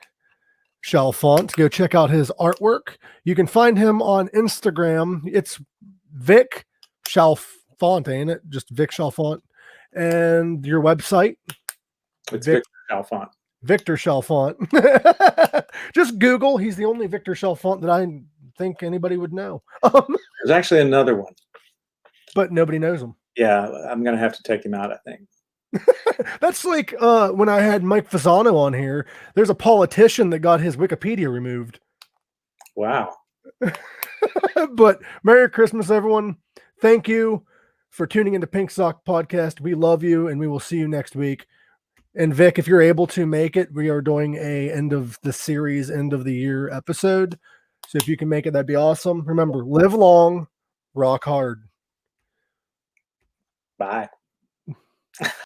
Chalfant. Go check out his artwork. You can find him on Instagram. It's Vic Chalfant, ain't it? Just Vic Chalfant. And your website? It's Victor Chalfant. Victor Chalfant. Just Google. He's the only Victor Chalfant that I think anybody would know. There's actually another one, but nobody knows him. Yeah, I'm gonna have to take him out, I think. That's like when I had Mike Fasano on here. There's a politician that got his Wikipedia removed. Wow. But Merry Christmas, everyone. Thank you for tuning into Pink Sock Podcast. We love you, and we will see you next week. And Vic, if you're able to make it, we are doing a end of the series, end of the year episode. So if you can make it, that'd be awesome. Remember, live long, rock hard. Bye.